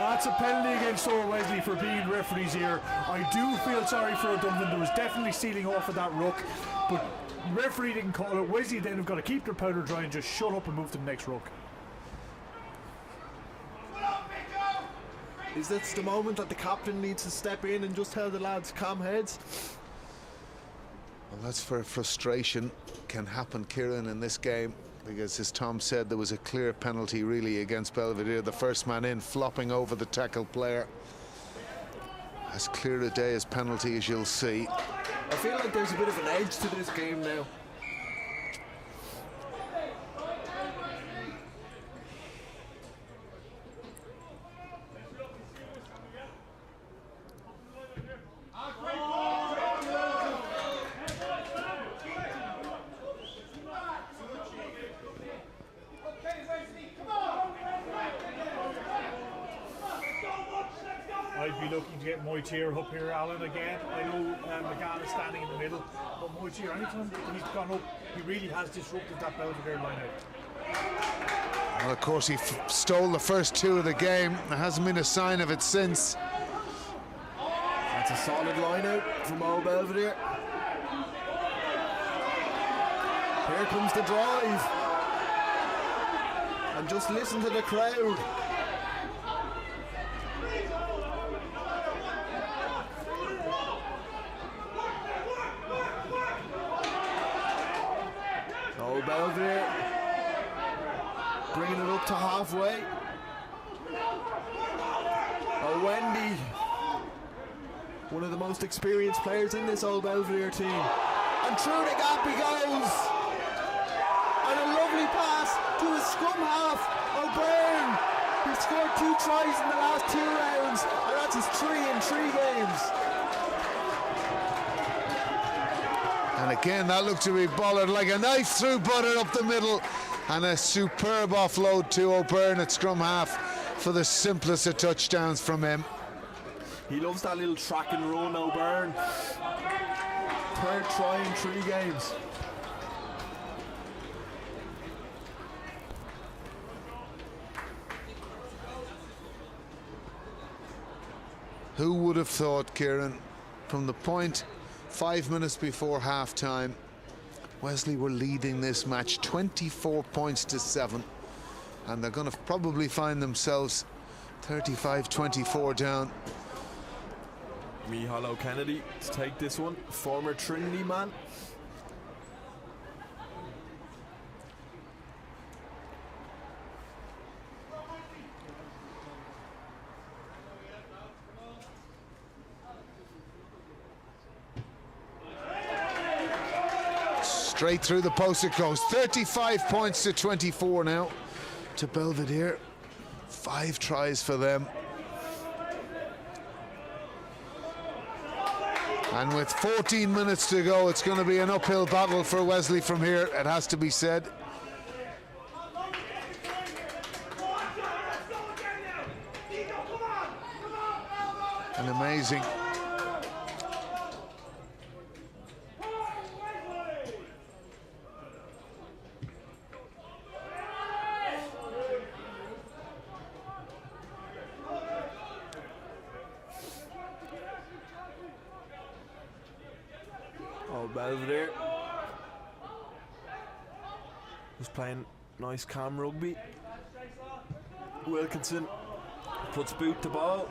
That's a penalty against Owen Wesley for being referees here. I do feel sorry for O'Donovan. There was definitely stealing off of that ruck, but referee didn't call it. Wesley then have got to keep their powder dry and just shut up and move to the next ruck. Is this the moment that the captain needs to step in and just tell the lads calm heads? Well, that's where frustration can happen, Kieran, in this game, because as Tom said, there was a clear penalty really against Belvedere. The first man in flopping over the tackled player. As clear a day as penalty as you'll see. I feel like there's a bit of an edge to this game now. I'd be looking to get Moitier up here, Alan, again. I know McGann is standing in the middle, but Moitier, anytime he's gone up, he really has disrupted that Belvedere line-out. Well, of course, he stole the first two of the game. There hasn't been a sign of it since. That's a solid line-out from Old Belvedere. Here comes the drive. And just listen to the crowd. Old Belvedere bringing it up to halfway. Oh, Wendy, one of the most experienced players in this Old Belvedere team. And through the gap he goes. And a lovely pass to his scrum half, O'Byrne. He scored 2 tries in the last 2 rounds, and that's his 3 in 3 games. And again, that looked to be bollard like a knife through butter up the middle. And a superb offload to O'Byrne at scrum half for the simplest of touchdowns from him. He loves that little track and run, O'Byrne. 3rd try in 3 games. Who would have thought, Kieran, from the point 5 minutes before half-time, Wesley were leading this match 24 points to 7, and they're going to probably find themselves 35-24 down. Micheál O'Kennedy to take this one, former Trinity man. Straight through the post it goes. 35 points to 24 now to Belvedere. 5 tries for them. And with 14 minutes to go, it's going to be an uphill battle for Wesley from here, it has to be said. And amazing. Belvedere was playing nice calm rugby. Wilkinson puts boot to ball.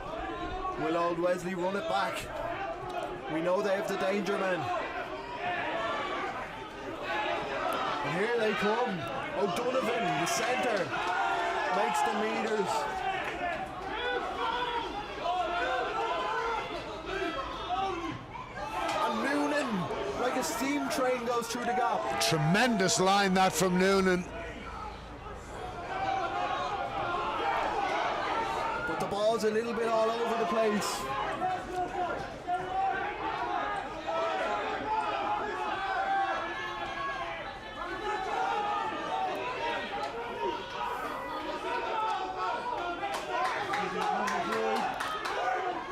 Will Old Wesley run it back? We know they have the danger men. And here they come. O'Donovan, the centre, makes the meters. Like a steam train goes through the gap. Tremendous line that from Noonan. But the ball's a little bit all over the place.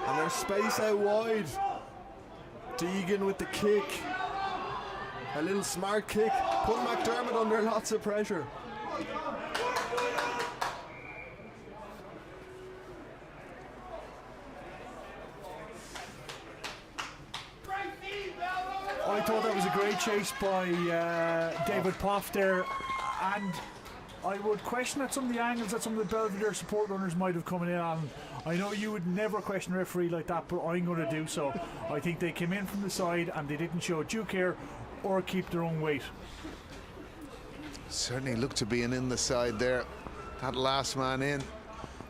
And there's space out wide. Deegan with the kick. A little smart kick, put McDermott under lots of pressure. thought that was a great chase by David Poff there, and I would question at some of the angles that some of the Belvedere support runners might have come in on. I know you would never question a referee like that, but I'm going to do so. I think they came in from the side and they didn't show due care or keep their own weight. Certainly looked to be in the side there. That last man in.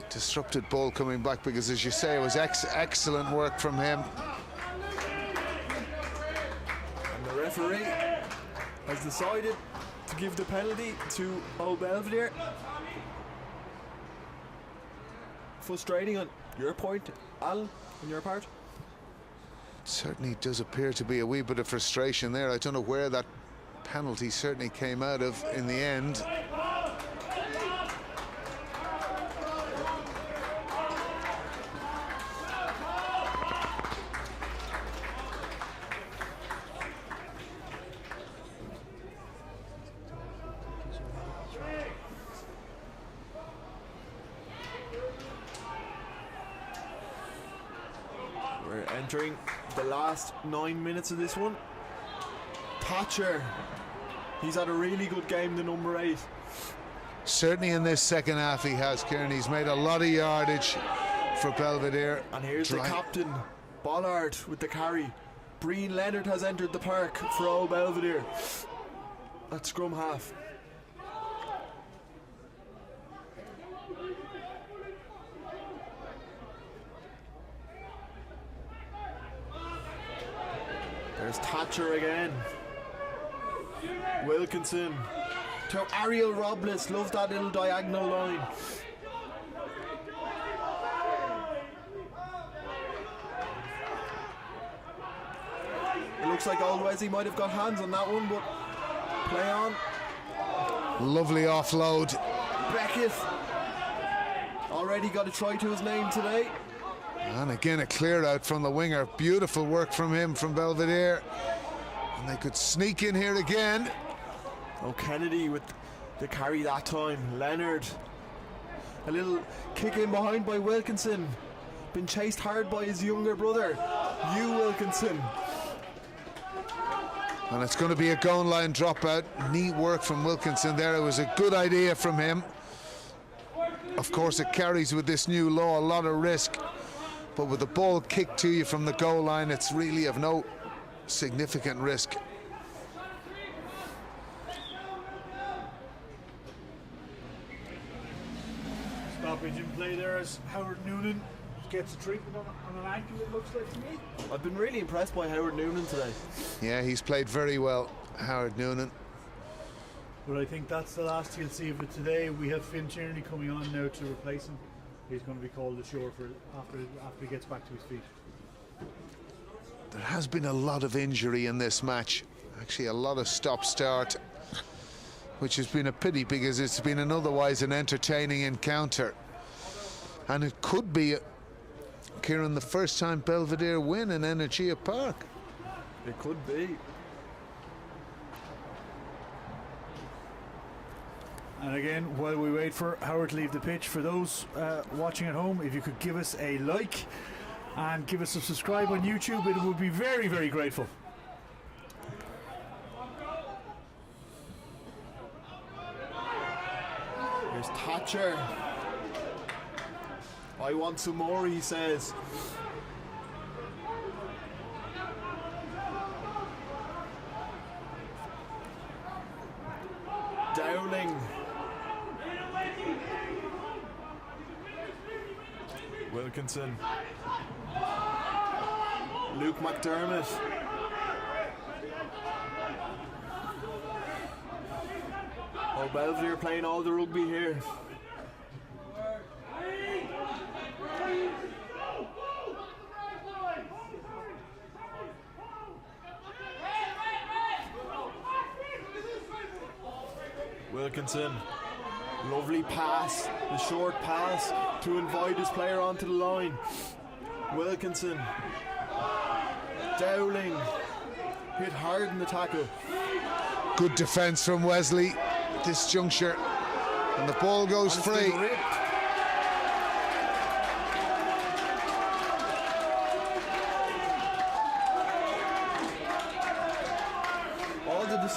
Disrupted ball coming back, because as you say, it was excellent work from him. And the referee has decided to give the penalty to Old Belvedere. Frustrating on your point, Al, on your part? Certainly does appear to be a wee bit of frustration there. I don't know where that penalty certainly came out of in the end. We're entering the last 9 minutes of this one. Thatcher, he's had a really good game, the number 8. Certainly in this second half he has, Kieran. He's made a lot of yardage for Belvedere. And here's the captain, Bollard, with the carry. Breen Leonard has entered the park for Old Belvedere at scrum half. There's Thatcher again. Wilkinson to Ariel Robles. Love that little diagonal line. It looks like Old Wesley might have got hands on that one, but play on. Lovely offload. Beckett already got a try to his name today. And again a clear out from the winger. Beautiful work from him, from Belvedere. And they could sneak in here again. Oh, Kennedy with the carry that time. Leonard. A little kick in behind by Wilkinson. Been chased hard by his younger brother, Hugh Wilkinson. And it's going to be a goal line dropout. Neat work from Wilkinson there. It was a good idea from him. Of course, it carries with this new law a lot of risk. But with the ball kicked to you from the goal line, it's really of no significant risk. Stoppage in play there as Howard Noonan gets a treatment on an ankle, it looks like to me. I've been really impressed by Howard Noonan today. Yeah, he's played very well, Howard Noonan. But I think that's the last you'll see of it today. We have Finn Tierney coming on now to replace him. He's going to be called ashore for after he gets back to his feet. There has been a lot of injury in this match. Actually, a lot of stop-start, which has been a pity because it's been an otherwise an entertaining encounter. And it could be, Kieran, the first time Belvedere win in Energia Park. It could be. And again, while we wait for Howard to leave the pitch, for those watching at home, if you could give us a like and give us a subscribe on YouTube, it would be very, very grateful. Here's Thatcher. I want some more, he says. Dowling. Wilkinson. Luke McDermott. Oh, Belvedere playing all the rugby here. Wilkinson, lovely pass, the short pass to invite his player onto the line. Wilkinson, Dowling, hit hard in the tackle. Good defence from Wesley at this juncture, and the ball goes free.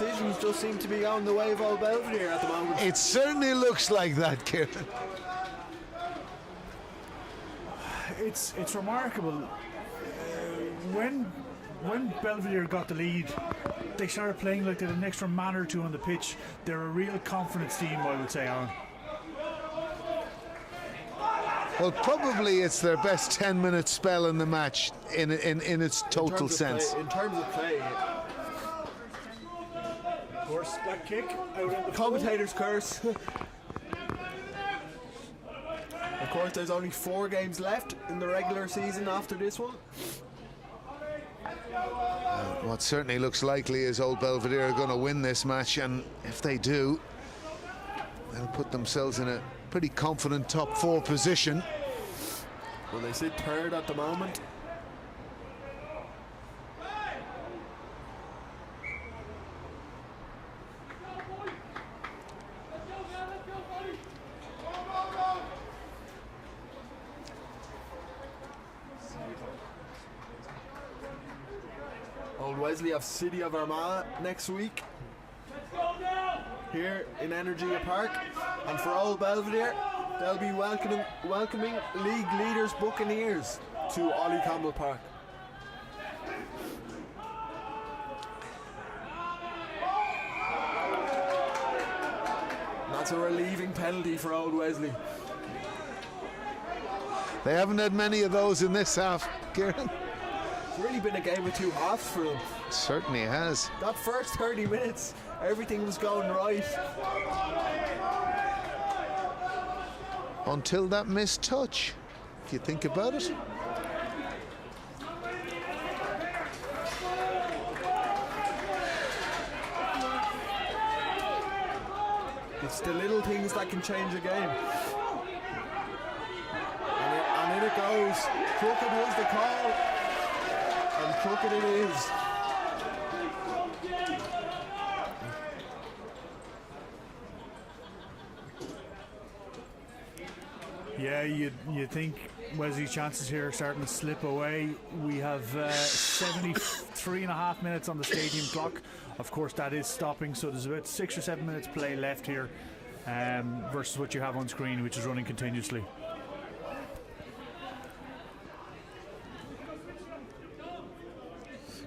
decisions just seem to be going the way of Old Belvedere at the moment. It certainly looks like that, Kieran. It's remarkable. When Belvedere got the lead, they started playing like they had an extra man or two on the pitch. They're a real confidence team, I would say, Aaron. Well, probably it's their best 10-minute spell in the match in its total sense. In terms of play, Of course, that kick out in the commentator's curse. Of course, there's only 4 games left in the regular season after this one. What certainly looks likely is Old Belvedere are going to win this match, and if they do, they'll put themselves in a pretty confident top 4 position. Well, they sit third at the moment. Old Wesley have City of Armagh next week here in Energia Park, and for Old Belvedere they'll be welcoming league leaders Buccaneers to Ollie Campbell Park. That's a relieving penalty for Old Wesley. They haven't had many of those in this half, Kieran. It's really been a game of 2 halves for them. Certainly has. That first 30 minutes, everything was going right. Until that missed touch, if you think about it. It's the little things that can change a game. And in it goes. Crooked was the call. And crooked it is. Yeah, you think Wesley's chances here are starting to slip away. We have 73.5 minutes on the stadium clock. Of course, that is stopping, so there's about 6 or 7 minutes play left here versus what you have on screen, which is running continuously.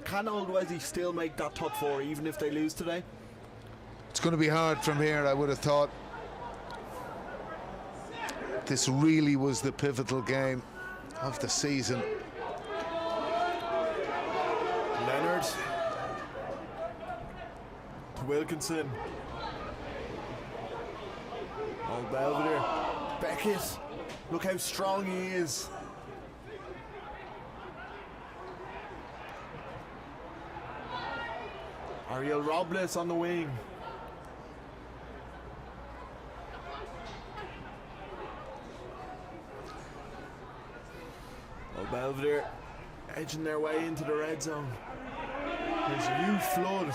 Can Old Wesley still make that top 4 even if they lose today? It's going to be hard from here, I would have thought. This really was the pivotal game of the season. Leonard to Wilkinson. Old Belvedere. Beckett. Look how strong he is. Ariel Robles on the wing. Old Belvedere edging their way into the red zone. There's Hugh Flood.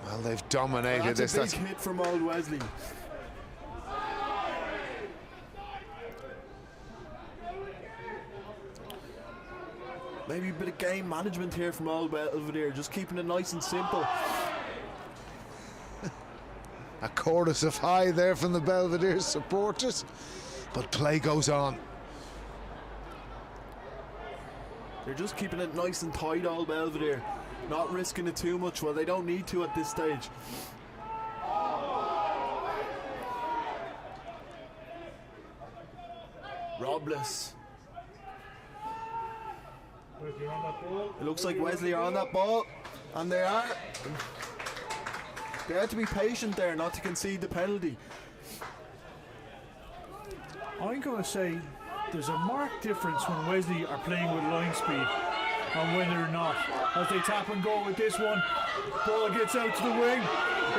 Well, they've dominated That's this. a big hit from Old Wesley. Maybe a bit of game management here from Old Belvedere, just keeping it nice and simple. A chorus of high there from the Belvedere supporters, but play goes on. They're just keeping it nice and tight, Old Belvedere. Not risking it too much. Well, they don't need to at this stage. Robles. It looks like Wesley are on that ball, and they are. They have to be patient there, not to concede the penalty. I'm going to say there's a marked difference when Wesley are playing with line speed and when they're not. As they tap and go with this one, ball gets out to the wing.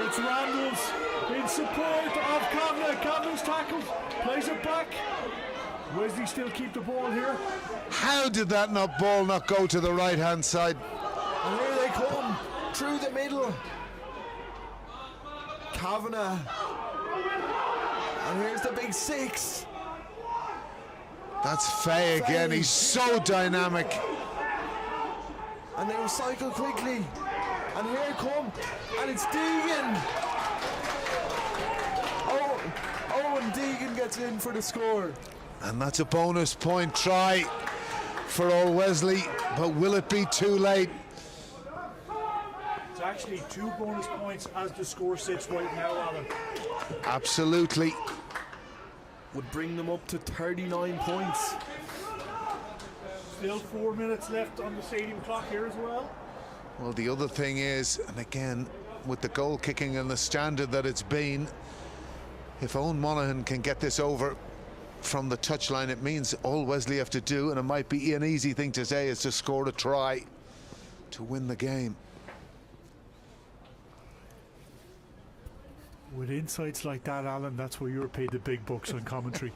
It's Randall's in support of Kavanagh. Kavanagh's tackled, plays it back. Wesley still keep the ball here. How did that ball not go to the right hand side? And here they come through the middle. Kavanagh. And here's the big 6. That's Faye again. He's so dynamic. And they recycle quickly. And here it comes. And it's Deegan. Owen Deegan gets in for the score. And that's a bonus point try for Old Wesley, but will it be too late? It's actually 2 bonus points as the score sits right now, Alan. Absolutely. Would bring them up to 39 points. Still 4 minutes left on the stadium clock here as well. Well, the other thing is, and again, with the goal kicking and the standard that it's been, if Owen Monaghan can get this over from the touchline, it means all Wesley have to do, and it might be an easy thing to say, is to score a try to win the game. With insights like that, Alan, that's where you're paid the big bucks on commentary.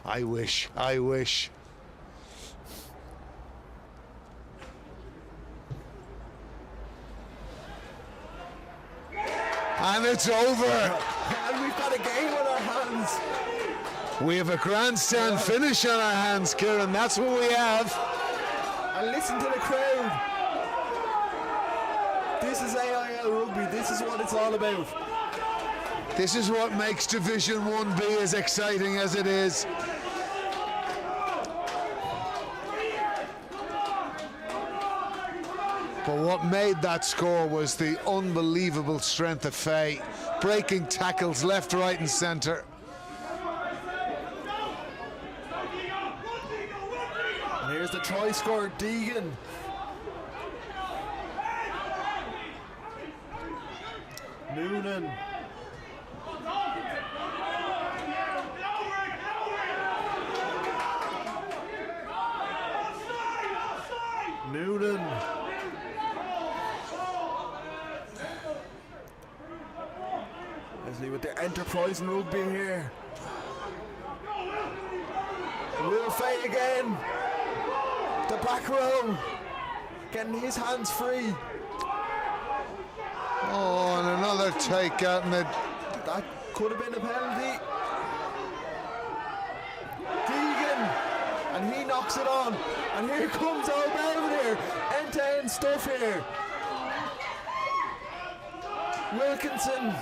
I wish. And it's over. And we've got a game on our hands. We have a grandstand finish on our hands, Kieran. That's what we have. And listen to the crowd. This is AIL rugby. This is what it's all about. This is what makes Division 1B as exciting as it is. But what made that score was the unbelievable strength of Faye, breaking tackles left, right and centre. And here's the try scorer, Deegan. Noonan. Wesley with the enterprise and rugby here. Will Fay again. The back row. Getting his hands free. Oh, and another take out, and that could have been a penalty. Deegan, and he knocks it on. And here comes Old Belvedere. End-to-end stuff here. Wilkinson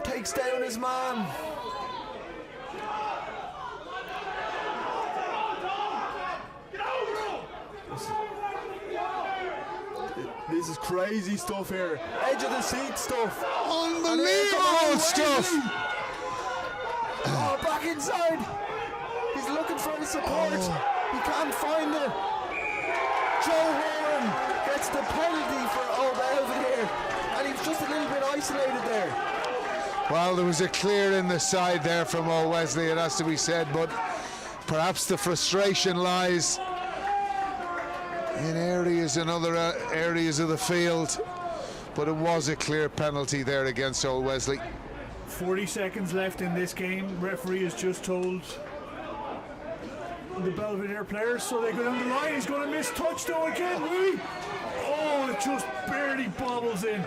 takes down his man. This is crazy stuff here. Edge of the seat stuff. Unbelievable stuff. Oh, back inside. He's looking for his support. He can't find it. Joe Horan gets the penalty for Old Belvedere, and he's just a little bit isolated there. Well, there was a clear in the side there from Old Wesley, it has to be said, but perhaps the frustration lies in areas and other areas of the field, but it was a clear penalty there against Old Wesley. 40 seconds left in this game. Referee has just told the Belvedere players, so they go down the line. He's going to miss touch though again, really. Oh, it just barely bobbles in.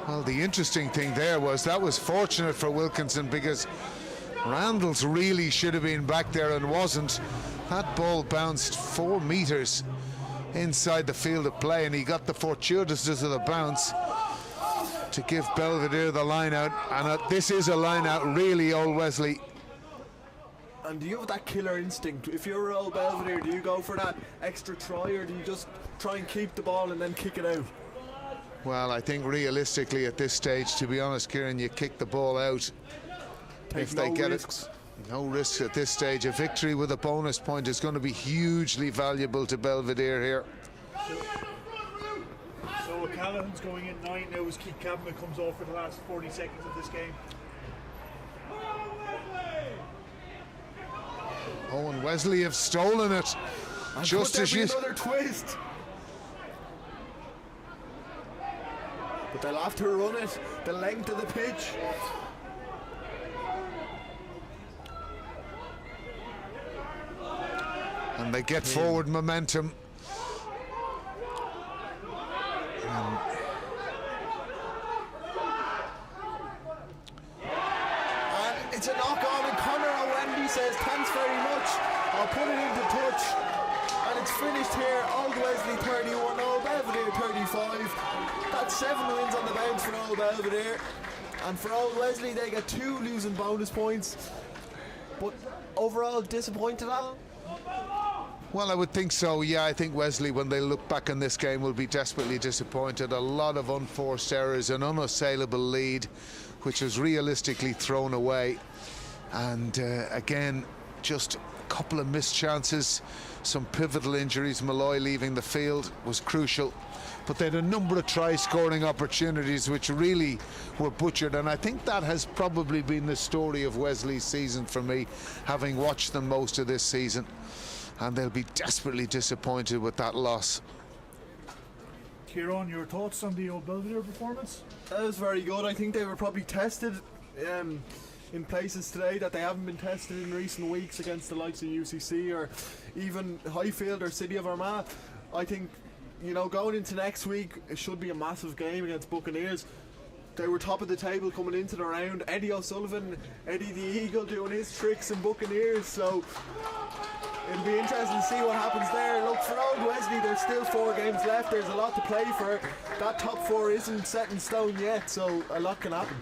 Well, the interesting thing there was that was fortunate for Wilkinson, because Randall's really should have been back there and wasn't. That ball bounced 4 meters inside the field of play, and he got the fortuitousness of the bounce to give Belvedere the line out. And this is a line out, really, Old Wesley. And do you have that killer instinct? If you're Old Belvedere, do you go for that extra try, or do you just try and keep the ball and then kick it out? Well, I think realistically at this stage, to be honest, Kieran, you kick the ball out. If they get it. No risks at this stage. A victory with a bonus point is going to be hugely valuable to Belvedere here. So O'Callaghan's going in 9 now as Keith Kavanagh comes off for the last 40 seconds of this game. Owen Wesley have stolen it. And just as you. Another twist. But they'll have to run it the length of the pitch. And they get forward momentum. And it's a knock on, and Conor O'Wendy says, thanks very much, I'll put it into touch. And it's finished here. Old Wesley 31, Old Belvedere 35. That's 7 wins on the bounce for Old Belvedere. And for Old Wesley, they get 2 losing bonus points. But overall, disappointed, Alan? Well, I would think so. Yeah, I think Wesley, when they look back on this game, will be desperately disappointed. A lot of unforced errors, an unassailable lead, which was realistically thrown away. And again, just a couple of missed chances, some pivotal injuries. Malloy leaving the field was crucial. But they had a number of try-scoring opportunities which really were butchered, and I think that has probably been the story of Wesley's season for me, having watched them most of this season. And they'll be desperately disappointed with that loss. Kieran, your thoughts on the Old Belvedere performance? That was very good. I think they were probably tested in places today that they haven't been tested in recent weeks against the likes of UCC or even Highfield or City of Armagh. I think, you know, going into next week, it should be a massive game against Buccaneers. They were top of the table coming into the round. Eddie O'Sullivan, Eddie the Eagle, doing his tricks in Buccaneers. So it'll be interesting to see what happens there. Look, for Old Wesley, there's still 4 games left. There's a lot to play for. That top 4 isn't set in stone yet, so a lot can happen.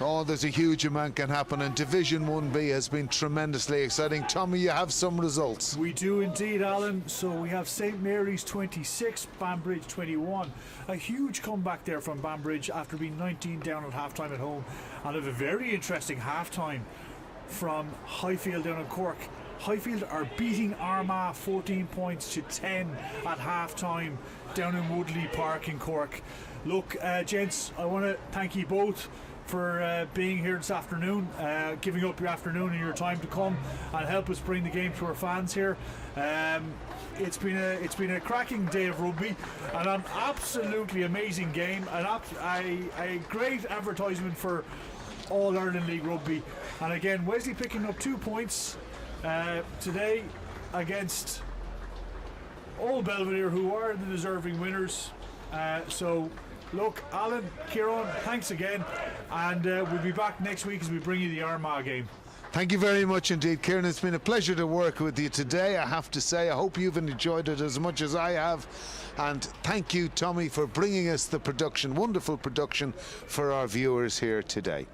Oh, there's a huge amount can happen, and Division 1B has been tremendously exciting. Tommy, you have some results. We do indeed, Alan. So we have St Mary's 26, Banbridge 21. A huge comeback there from Banbridge after being 19 down at half-time at home. And have a very interesting half-time from Highfield down in Cork. Highfield are beating Armagh 14 points to 10 at half-time down in Woodley Park in Cork. Look, gents, I want to thank you both for being here this afternoon, giving up your afternoon and your time to come and help us bring the game to our fans here. It's been a cracking day of rugby and an absolutely amazing game, a great advertisement for All Ireland League rugby. And again, Wesley picking up 2 points today against Old Belvedere, who are the deserving winners. So look, Alan, Kieran, thanks again, and we'll be back next week as we bring you the Armagh game. Thank you very much indeed, Kieran. It's been a pleasure to work with you today, I have to say. I hope you've enjoyed it as much as I have. And thank you, Tommy, for bringing us the production, wonderful production for our viewers here today.